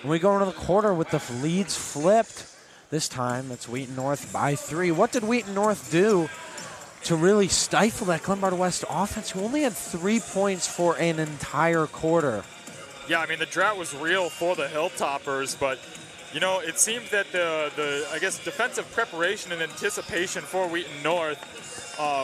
And we go into the quarter with the leads flipped. This time it's Wheaton North by 3. What did Wheaton North do to really stifle that Glenbard West offense, who only had 3 points for an entire quarter? Yeah, I mean, the drought was real for the Hilltoppers, but you know, it seemed that the I guess defensive preparation and anticipation for Wheaton North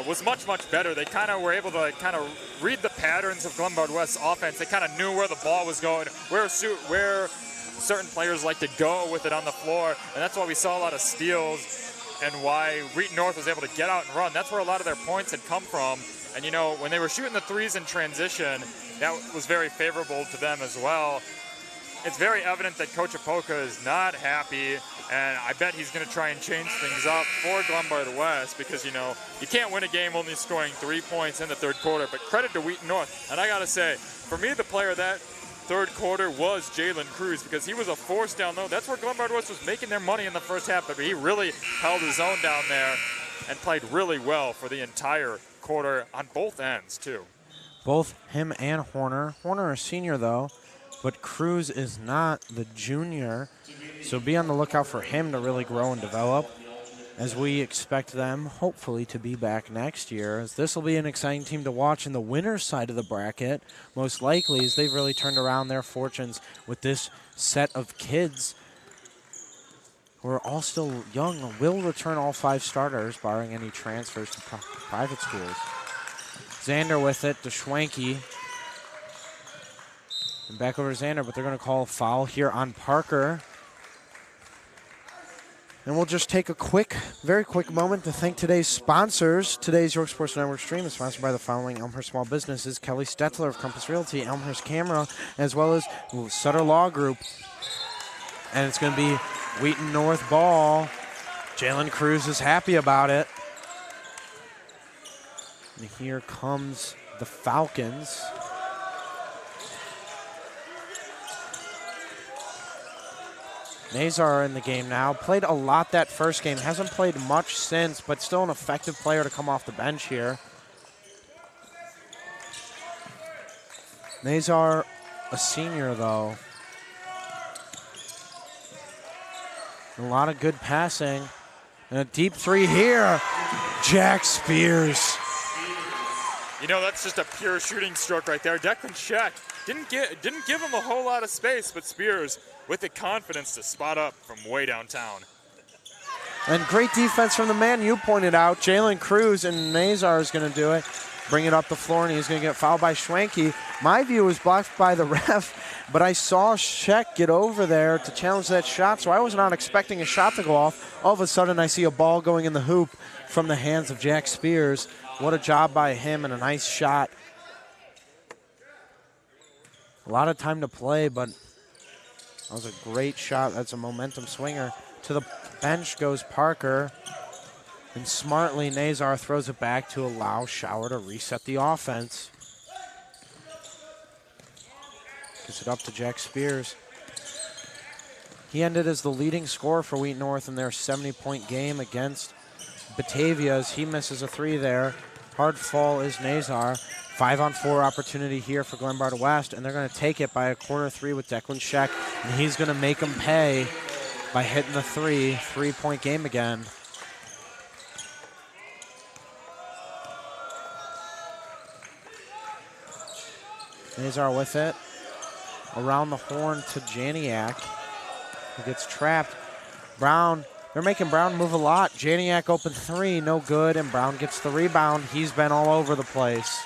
was much better. They kind of were able to kind of read the patterns of Glenbard West's offense. They kind of knew where the ball was going, where certain players like to go with it on the floor, and that's why we saw a lot of steals and why Wheaton North was able to get out and run. That's where a lot of their points had come from. And you know, when they were shooting the threes in transition, that was very favorable to them as well. it's very evident that Coach Apoka is not happy, and I bet he's going to try and change things up for Glenbard West because, you know, you can't win a game only scoring 3 points in the third quarter, but credit to Wheaton North. And I got to say, for me, the player that third quarter was Jalen Cruz because he was a force down low. That's where Glenbard West was making their money in the first half, but he really held his own down there and played really well for the entire quarter on both ends, too. Both him and Horner. Horner a senior, though, but Cruz is not the junior, so be on the lookout for him to really grow and develop as we expect them, hopefully, to be back next year, as this will be an exciting team to watch in the winner's side of the bracket, most likely, as they've really turned around their fortunes with this set of kids who are all still young, will return all 5 starters, barring any transfers to private schools. Xander with it to Schwenke. And back over to Xander, but they're going to call a foul here on Parker. And we'll just take a very quick moment to thank today's sponsors. Today's York Sports Network stream is sponsored by the following Elmhurst small businesses: Kelly Stettler of Compass Realty, Elmhurst Camera, as well as Sutter Law Group. And it's going to be Wheaton North ball. Jalen Cruz is happy about it. And here comes the Falcons. Nazar in the game now. Played a lot that first game. Hasn't played much since, but still an effective player to come off the bench here. Nazar, a senior, though. A lot of good passing. And a deep 3 here. Jack Spears. You know, that's just a pure shooting stroke right there. Declan Sheck didn't give him a whole lot of space, but Spears with the confidence to spot up from way downtown. And great defense from the man you pointed out. Jalen Cruz, and Nazar is going to do it. Bring it up the floor, and he's going to get fouled by Schwenke. My view was blocked by the ref, but I saw Sheck get over there to challenge that shot, so I was not expecting a shot to go off. All of a sudden, I see a ball going in the hoop from the hands of Jack Spears. What a job by him, and a nice shot. A lot of time to play, but that was a great shot. That's a momentum swinger. To the bench goes Parker. And smartly, Nazar throws it back to allow Schauer to reset the offense. Gives it up to Jack Spears. He ended as the leading scorer for Wheaton North in their 70-point game against Batavia as he misses a 3 there. Hard fall is Nazar. 5-on-4 opportunity here for Glenbard West, and they're going to take it by a corner 3 with Declan Sheck, and he's going to make them pay by hitting the 3. 3-point game again. Nazar with it. Around the horn to Janiak, who gets trapped. Brown, they're making Brown move a lot. Janiak open 3, no good, and Brown gets the rebound. He's been all over the place.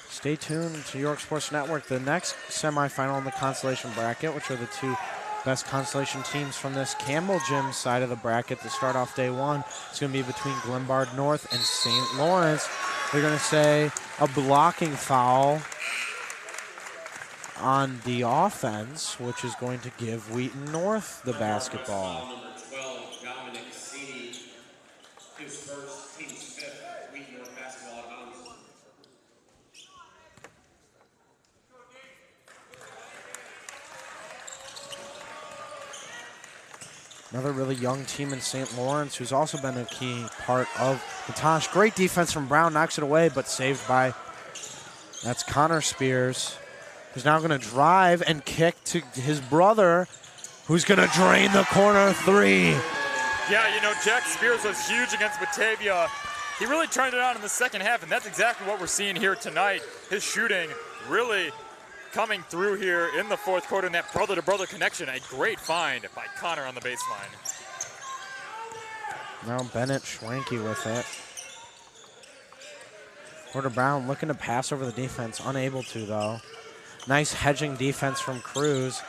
Stay tuned to York Sports Network. The next semifinal in the Consolation bracket, which are the 2 best Consolation teams from this Campbell Gym side of the bracket to start off day 1. It's going to be between Glenbard North and St. Lawrence. They're going to say a blocking foul on the offense, which is going to give Wheaton North the basketball. Number 12, Gavin, his first, team's 5th, Wheaton North basketball out of bounds. Another really young team in St. Lawrence, who's also been a key part of the Tosh. Great defense from Brown, knocks it away, but saved by, that's Connor Spears, who's now going to drive and kick to his brother, who's going to drain the corner 3. Yeah, you know, Jack Spears was huge against Batavia. He really turned it on in the second half, and that's exactly what we're seeing here tonight. His shooting really coming through here in the fourth quarter, and that brother-to-brother connection, a great find by Connor on the baseline. Now Bennett Schwenke with it. Porter Brown looking to pass over the defense, unable to though. Nice hedging defense from Cruz.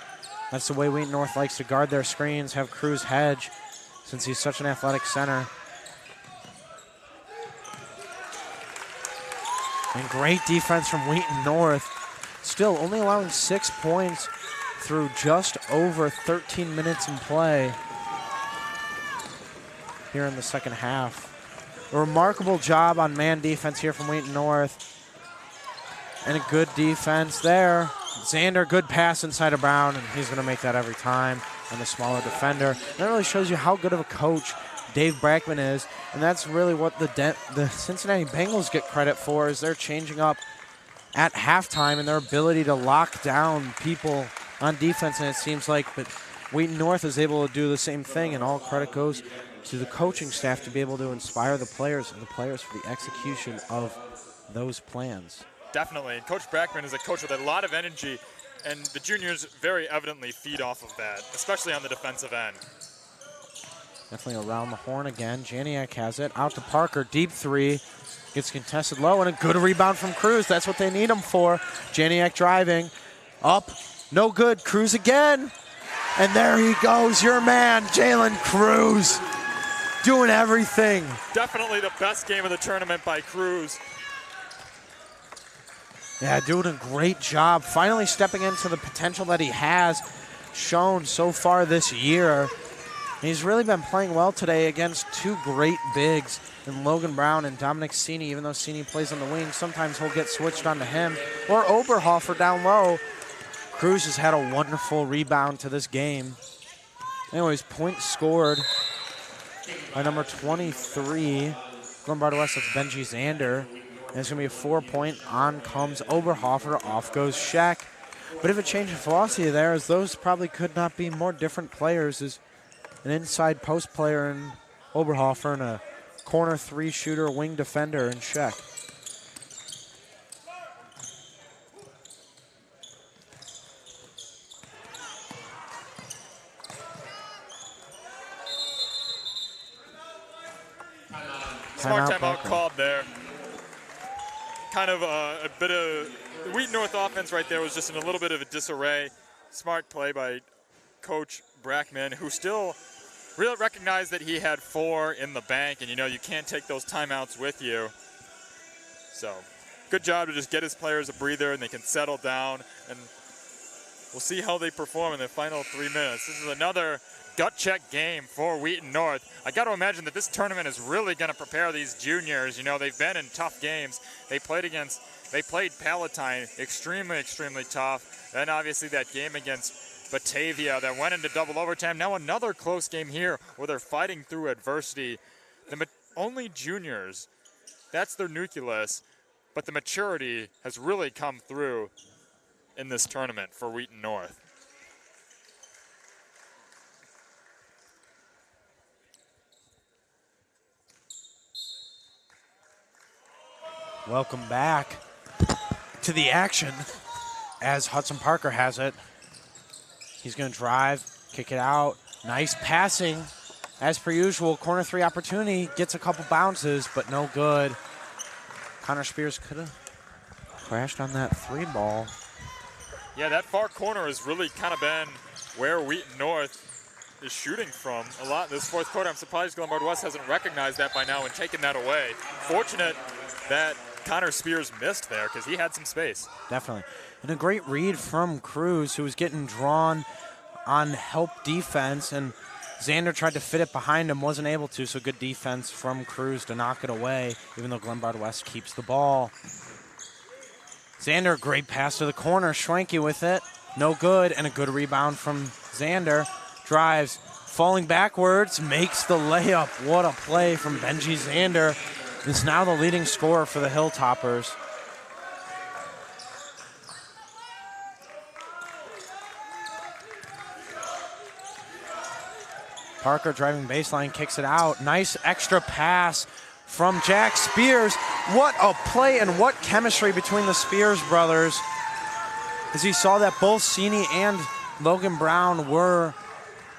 That's the way Wheaton North likes to guard their screens, have Cruz hedge since he's such an athletic center. And great defense from Wheaton North. Still only allowing 6 points through just over 13 minutes in play here in the second half. A remarkable job on man defense here from Wheaton North. And a good defense there. Xander, good pass inside of Brown, and he's going to make that every time. And the smaller defender. And that really shows you how good of a coach Dave Brackman is, and that's really what the Cincinnati Bengals get credit for, is they're changing up at halftime and their ability to lock down people on defense, and it seems like but Wheaton North is able to do the same thing, and all credit goes to the coaching staff to be able to inspire the players and the players for the execution of those plans. Definitely. Coach Brackman is a coach with a lot of energy, and the juniors very evidently feed off of that, especially on the defensive end. Definitely around the horn again. Janiak has it. Out to Parker. Deep three. Gets contested low, and a good rebound from Cruz. That's what they need him for. Janiak driving. Up. No good. Cruz again. And there he goes. Your man, Jalen Cruz. Doing everything. Definitely the best game of the tournament by Cruz. Yeah, doing a great job. Finally stepping into the potential that he has shown so far this year. He's really been playing well today against two great bigs in Logan Brown and Dominic Cini. Even though Cini plays on the wing, sometimes he'll get switched onto him. Or Oberhofer down low. Cruz has had a wonderful rebound to this game. Anyways, points scored by number 23. Glenbard West, that's Benji Xander. And it's going to be a 4-point. On comes Oberhofer. Off goes Shaq. Bit of a change of philosophy there, as those probably could not be more different players. As an inside post player in Oberhofer and a corner three shooter, wing defender in Sheck. Smart timeout called there. Kind of a bit of the Wheaton North offense right there was just in a little bit of a disarray. Smart play by Coach Brackman, who still really recognized that he had 4 in the bank, and you know you can't take those timeouts with you. So good job to just get his players a breather and they can settle down, and we'll see how they perform in the final 3 minutes. This is another gut check game for Wheaton North. I got to imagine that this tournament is really going to prepare these juniors. You know, they've been in tough games. They played Palatine extremely, extremely tough. Then obviously that game against Batavia that went into double overtime. Now another close game here where they're fighting through adversity. Only juniors, that's their nucleus, but the maturity has really come through in this tournament for Wheaton North. Welcome back to the action as Hudson Parker has it. He's going to drive, kick it out. Nice passing. As per usual, corner three opportunity. Gets a couple bounces, but no good. Connor Spears could have crashed on that 3 ball. Yeah, that far corner has really kind of been where Wheaton North is shooting from a lot this fourth quarter. I'm surprised Glenbard West hasn't recognized that by now and taken that away. Fortunate that Connor Spears missed there because he had some space. Definitely. And a great read from Cruz, who was getting drawn on help defense, and Xander tried to fit it behind him, wasn't able to, so good defense from Cruz to knock it away, even though Glenbard West keeps the ball. Xander, great pass to the corner, Schwenke with it, no good, and a good rebound from Xander. Drives, falling backwards, makes the layup. What a play from Benji Xander. Is now the leading scorer for the Hilltoppers. Parker driving baseline, kicks it out. Nice extra pass from Jack Spears. What a play and what chemistry between the Spears brothers. As he saw that both Cini and Logan Brown were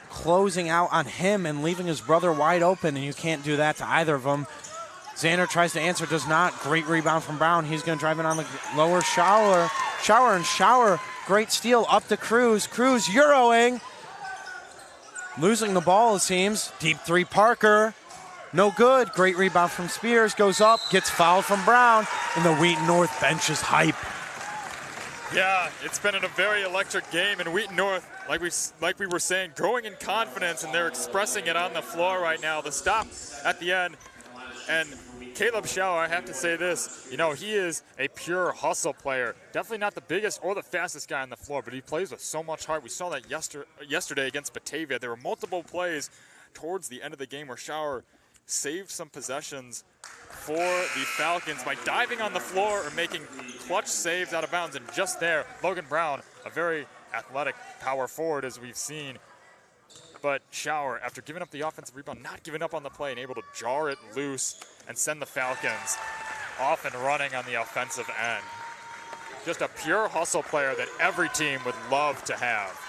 closing out on him and leaving his brother wide open, and you can't do that to either of them. Xander tries to answer, does not. Great rebound from Brown. He's going to drive it on the lower shower. Great steal up to Cruz. Cruz Euroing. Losing the ball, it seems. Deep three, Parker. No good. Great rebound from Spears. Goes up, gets fouled from Brown, and the Wheaton North bench is hype. Yeah, it's been a very electric game, and Wheaton North, like we were saying, growing in confidence, and they're expressing it on the floor right now. The stop at the end, and Caleb Schauer, I have to say this, you know, he is a pure hustle player. Definitely not the biggest or the fastest guy on the floor, but he plays with so much heart. We saw that yesterday against Batavia. There were multiple plays towards the end of the game where Schauer saved some possessions for the Falcons by diving on the floor or making clutch saves out of bounds. And just there, Logan Brown, a very athletic power forward as we've seen. But Schauer, after giving up the offensive rebound, not giving up on the play and able to jar it loose and send the Falcons off and running on the offensive end. Just a pure hustle player that every team would love to have.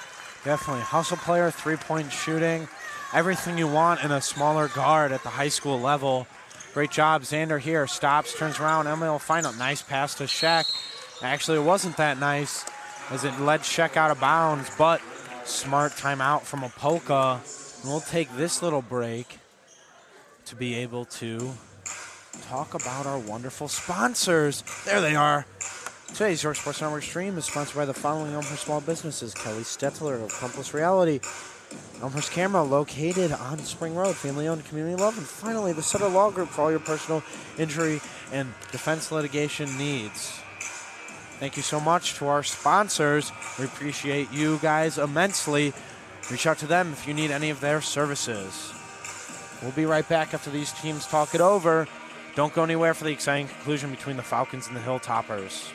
Definitely. Hustle player, three-point shooting, everything you want in a smaller guard at the high school level. Great job. Xander here stops, turns around. Emily will find a nice pass to Sheck. Actually, it wasn't that nice as it led Sheck out of bounds, but smart timeout from Apolka. And we'll take this little break to be able to talk about our wonderful sponsors. There they are. Today's York Sports Network stream is sponsored by the following Elmhurst small businesses: Kelly Stetler of Compass Reality, Elmhurst Camera, located on Spring Road, family-owned, community love, and finally, the Sutter Law Group for all your personal injury and defense litigation needs. Thank you so much to our sponsors. We appreciate you guys immensely. Reach out to them if you need any of their services. We'll be right back after these teams talk it over. Don't go anywhere for the exciting conclusion between the Falcons and the Hilltoppers.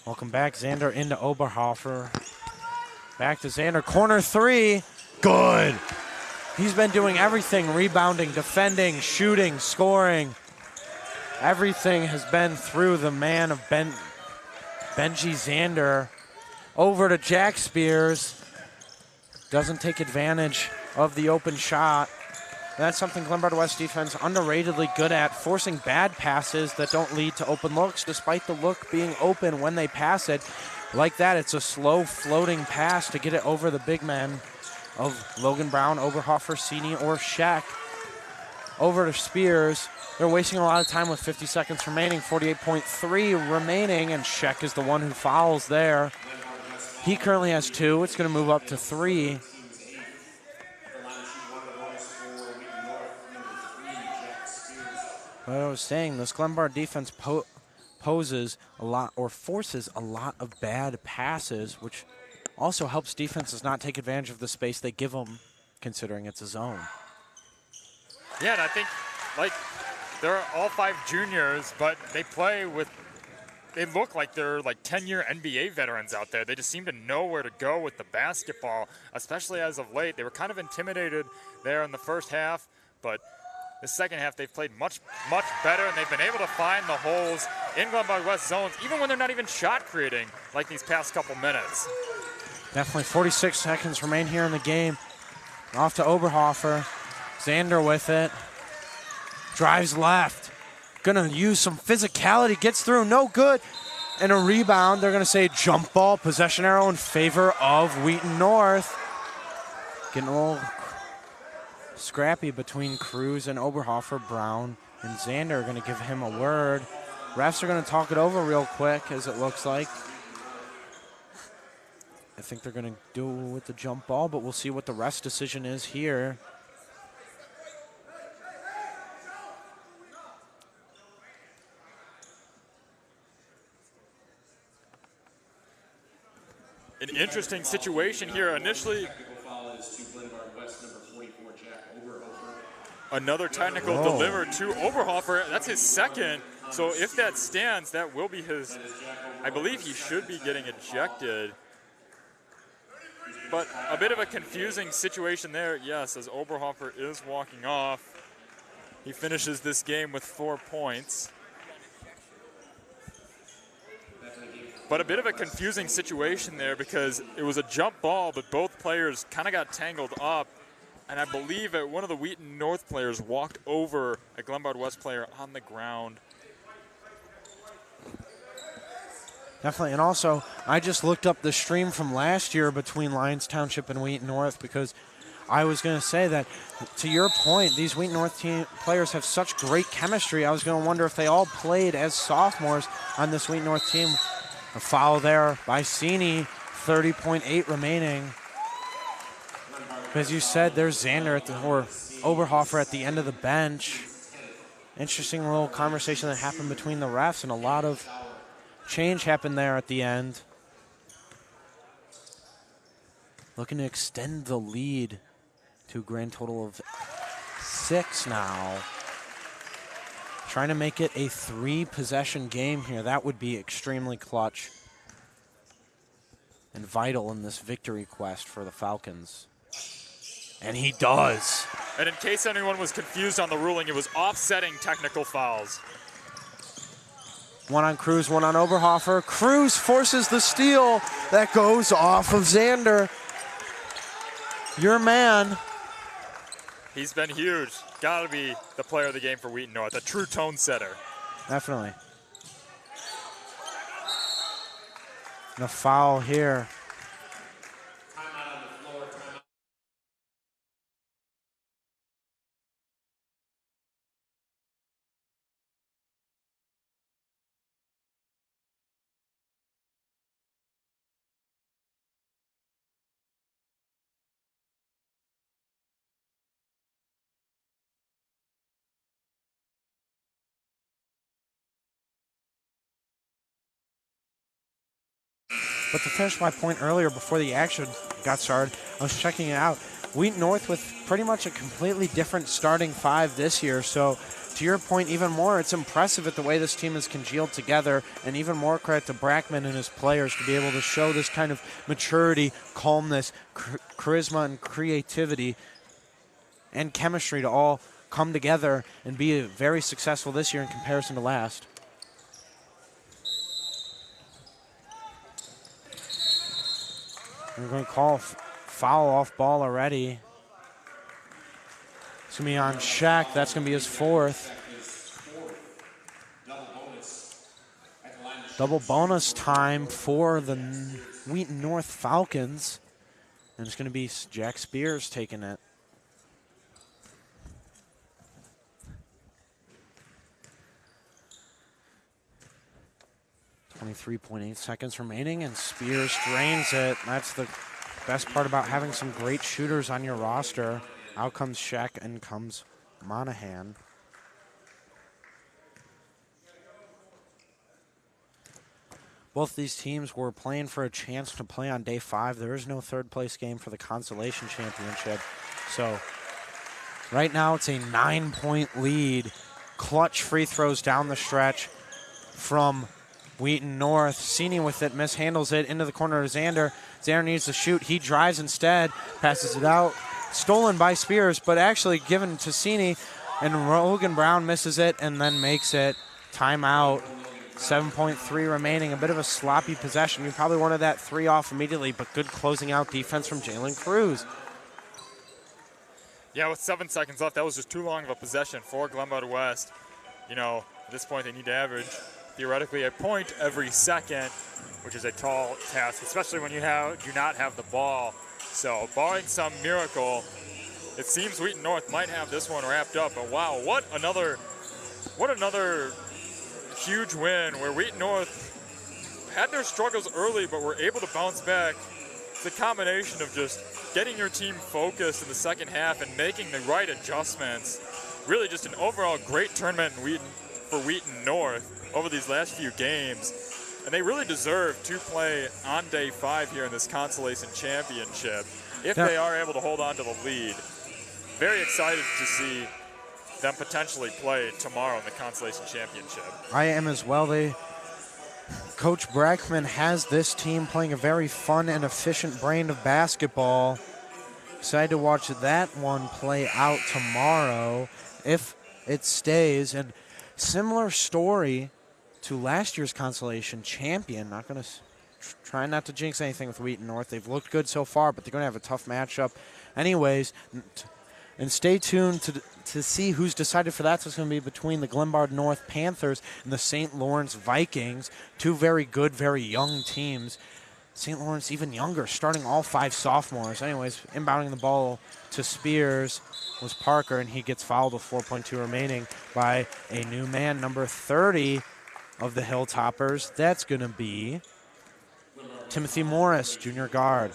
Welcome back. Xander into Oberhofer. Back to Xander. Corner three. Good. He's been doing everything. Rebounding, defending, shooting, scoring. Everything has been through the man of Benji Xander. Over to Jack Spears. Doesn't take advantage of the open shot. That's something Glenbard West defense underratedly good at, forcing bad passes that don't lead to open looks, despite the look being open when they pass it. Like that, it's a slow floating pass to get it over the big men of Logan Brown, Oberhofer, Sini, or Sheck. Over to Spears. They're wasting a lot of time with 50 seconds remaining, 48.3 remaining, and Sheck is the one who fouls there. He currently has 2. It's going to move up to 3. But I was saying, this Glenbard defense poses a lot or forces a lot of bad passes, which also helps defenses not take advantage of the space they give them, considering it's a zone. Yeah, and I think, like, they're all 5 juniors, but they look like they're like 10-year NBA veterans out there. They just seem to know where to go with the basketball, especially as of late. They were kind of intimidated there in the first half, but the second half they've played much, much better, and they've been able to find the holes in Glenbard West zones, even when they're not even shot creating like these past couple minutes. Definitely 46 seconds remain here in the game. Off to Oberhofer. Xander with it. Drives left. Gonna use some physicality. Gets through. No good. And a rebound. They're gonna say jump ball. Possession arrow in favor of Wheaton North. Getting a little scrappy between Cruz and Oberhofer. Brown and Xander are gonna give him a word. Refs are gonna talk it over real quick, as it looks like. I think they're gonna do it with the jump ball, but we'll see what the ref's decision is here. An interesting situation here. Initially, Another technical delivered to Oberhofer. That's his second. So if that stands, that will be his. I believe he should be getting ejected. But a bit of a confusing situation there, yes, as Oberhofer is walking off. He finishes this game with 4 points. But a bit of a confusing situation there because it was a jump ball, but both players kind of got tangled up. And I believe that one of the Wheaton North players walked over a Glenbard West player on the ground. Definitely, and also, I just looked up the stream from last year between Lyons Township and Wheaton North because I was going to say that, to your point, these Wheaton North team players have such great chemistry. I was going to wonder if they all played as sophomores on this Wheaton North team. A foul there by Sini, 30.8 remaining. As you said, there's Xander or Oberhofer at the end of the bench. Interesting little conversation that happened between the refs, and a lot of change happened there at the end. Looking to extend the lead to a grand total of 6 now. Trying to make it a 3-possession game here. That would be extremely clutch and vital in this victory quest for the Falcons. And he does. And in case anyone was confused on the ruling, it was offsetting technical fouls. One on Cruz, one on Oberhofer. Cruz forces the steal that goes off of Xander. Your man. He's been huge. Got to be the player of the game for Wheaton North, a true tone setter. Definitely. And a foul here. But to finish my point earlier, before the action got started, I was checking it out. Wheaton North with pretty much a completely different starting 5 this year. So to your point, even more, it's impressive at the way this team is congealed together, and even more credit to Brackman and his players to be able to show this kind of maturity, calmness, charisma, and creativity and chemistry to all come together and be very successful this year in comparison to last. We're going to call foul off ball already. It's going to be on Shaq. That's going to be his 4th. Double bonus time for the Wheaton North Falcons. And it's going to be Jack Spears taking it. .8 seconds remaining, and Spears drains it. That's the best part about having some great shooters on your roster. Out comes Shaq and comes Monahan. Both these teams were playing for a chance to play on day 5. There is no 3rd place game for the Consolation Championship. So right now it's a 9-point lead. Clutch free throws down the stretch from Wheaton North. Sini with it, mishandles it into the corner of Xander. Xander needs to shoot. He drives instead, passes it out. Stolen by Spears, but actually given to Sini. And Logan Brown misses it and then makes it. Timeout. 7.3 remaining. A bit of a sloppy possession. You probably wanted that 3 off immediately, but good closing out defense from Jalen Cruz. Yeah, with 7 seconds left, that was just too long of a possession for Glenbard West. You know, at this point, they need to average theoretically a point every second, which is a tall task, especially when you do not have the ball. So, barring some miracle, it seems Wheaton North might have this one wrapped up. But wow, what another huge win where Wheaton North had their struggles early, but were able to bounce back. It's a combination of just getting your team focused in the second half and making the right adjustments. Really, just an overall great tournament for Wheaton North over these last few games, and they really deserve to play on day 5 here in this Consolation Championship if they are able to hold on to the lead. Very excited to see them potentially play tomorrow in the Consolation Championship. I am as well. Coach Brackman has this team playing a very fun and efficient brand of basketball. Excited to watch that one play out tomorrow if it stays. And similar story to last year's Consolation champion. Not going to try not to jinx anything with Wheaton North. They've looked good so far, but they're going to have a tough matchup. Anyways, and stay tuned to see who's decided for that. So it's going to be between the Glenbard North Panthers and the St. Lawrence Vikings. Two very good, very young teams. St. Lawrence even younger, starting all 5 sophomores. Anyways, inbounding the ball to Spears was Parker, and he gets fouled with 4.2 remaining by a new man, number 30 of the Hilltoppers. That's going to be Timothy Morris, junior guard.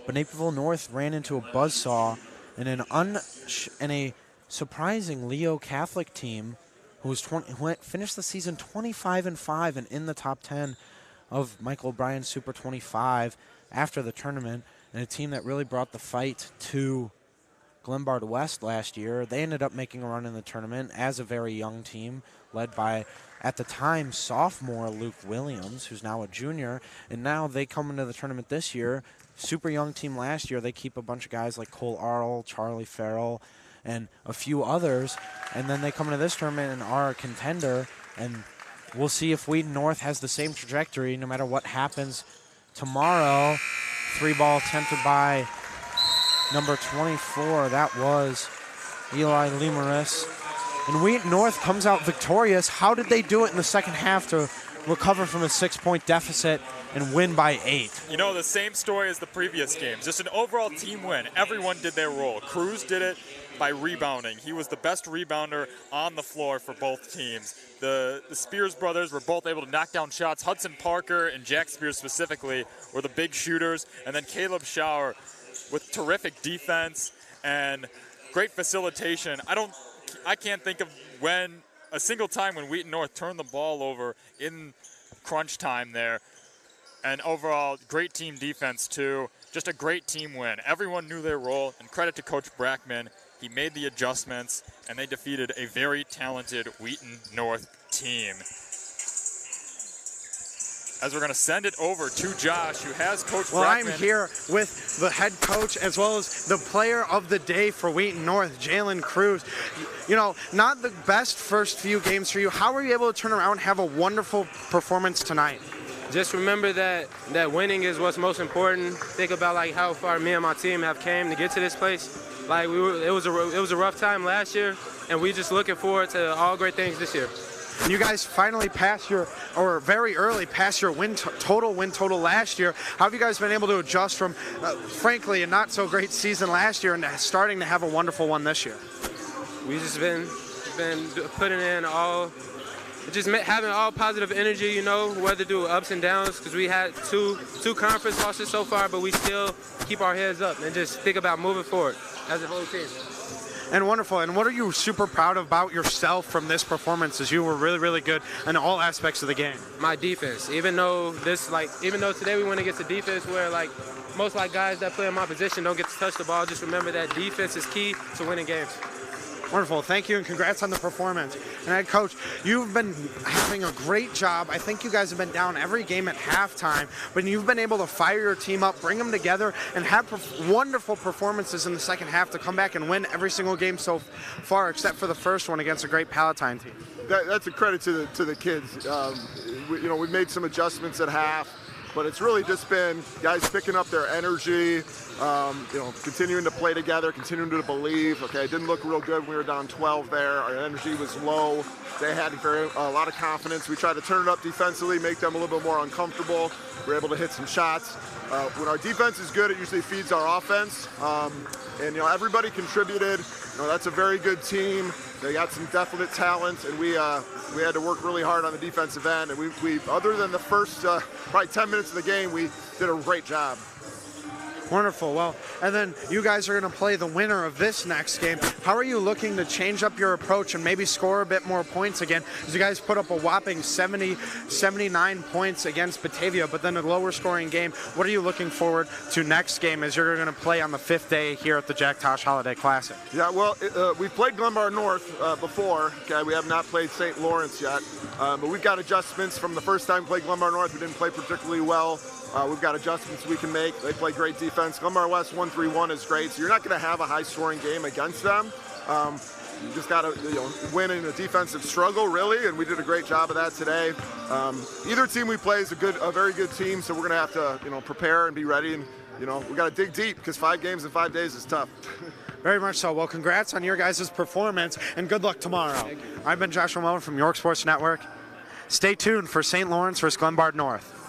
But Naperville North ran into a buzzsaw in a surprising Leo Catholic team who finished the season 25-5 and in the top 10 of Michael O'Brien's Super 25 after the tournament, and a team that really brought the fight to Glenbard West last year. They ended up making a run in the tournament as a very young team led by, at the time, sophomore Luke Williams, who's now a junior, and now they come into the tournament this year. Super young team last year. They keep a bunch of guys like Cole Arl, Charlie Farrell, and a few others, and then they come into this tournament and are a contender, and we'll see if Wheaton North has the same trajectory no matter what happens tomorrow. 3-ball attempted by number 24. That was Eli Limaris. And Wheaton North comes out victorious. How did they do it in the second half to recover from a 6-point deficit and win by 8? You know, the same story as the previous games. Just an overall team win. Everyone did their role. Cruz did it by rebounding. He was the best rebounder on the floor for both teams. The Spears brothers were both able to knock down shots. Hudson Parker and Jack Spears specifically were the big shooters. And then Caleb Schauer with terrific defense and great facilitation. I can't think of a single time when Wheaton North turned the ball over in crunch time there. And overall, great team defense too. Just a great team win. Everyone knew their role, and credit to Coach Brackman. He made the adjustments, and they defeated a very talented Wheaton North team. As we're going to send it over to Josh, who has Coach Brackman. Well, I'm here with the head coach as well as the player of the day for Wheaton North, Jalen Cruz. You know, not the best first few games for you. How were you able to turn around and have a wonderful performance tonight? Just remember that winning is what's most important. Think about like how far me and my team have came to get to this place. Like it was a rough time last year, and we're just looking forward to all great things this year. You guys finally passed very early passed your win total last year. How have you guys been able to adjust from, frankly, a not so great season last year and starting to have a wonderful one this year? We've just been putting in having all positive energy, you know, weather through ups and downs, because we had two conference losses so far, but we still keep our heads up and just think about moving forward as a whole team. And wonderful. And what are you super proud about yourself from this performance, as you were really, really good in all aspects of the game? My defense. Even though today we went against a defense where most guys that play in my position don't get to touch the ball, just remember that defense is key to winning games. Wonderful. Thank you, and congrats on the performance. And head coach, you've been having a great job. I think you guys have been down every game at halftime, but you've been able to fire your team up, bring them together, and have wonderful performances in the second half to come back and win every single game so far, except for the first one against a great Palatine team. That's a credit to the kids. We've made some adjustments at half, but it's really just been guys picking up their energy, continuing to play together, continuing to believe. Okay, it didn't look real good when we were down 12 there. Our energy was low. They had a lot of confidence. We tried to turn it up defensively, make them a little bit more uncomfortable. We were able to hit some shots. When our defense is good, it usually feeds our offense. Everybody contributed. That's a very good team. They got some definite talent, and we had to work really hard on the defensive end. And we other than the first probably 10 minutes of the game, we did a great job. Wonderful. Well, and then you guys are going to play the winner of this next game. How are you looking to change up your approach and maybe score a bit more points again? As you guys put up a whopping 79 points against Batavia, but then a lower scoring game. What are you looking forward to next game as you're going to play on the 5th day here at the Jack Tosh Holiday Classic? Yeah, well, we've played Glenbard North before. Okay, we have not played St. Lawrence yet, but we've got adjustments from the first time we played Glenbard North. We didn't play particularly well. We've got adjustments we can make. They play great defense. Glenbard West 1-3-1 is great, so you're not going to have a high-scoring game against them. You just got to win in a defensive struggle, really, and we did a great job of that today. Either team we play is a very good team, so we're going to have to prepare and be ready, and we got to dig deep because 5 games in 5 days is tough. Very much so. Well, congrats on your guys' performance, and good luck tomorrow. I've been Joshua Melvin from York Sports Network. Stay tuned for St. Lawrence versus Glenbard North.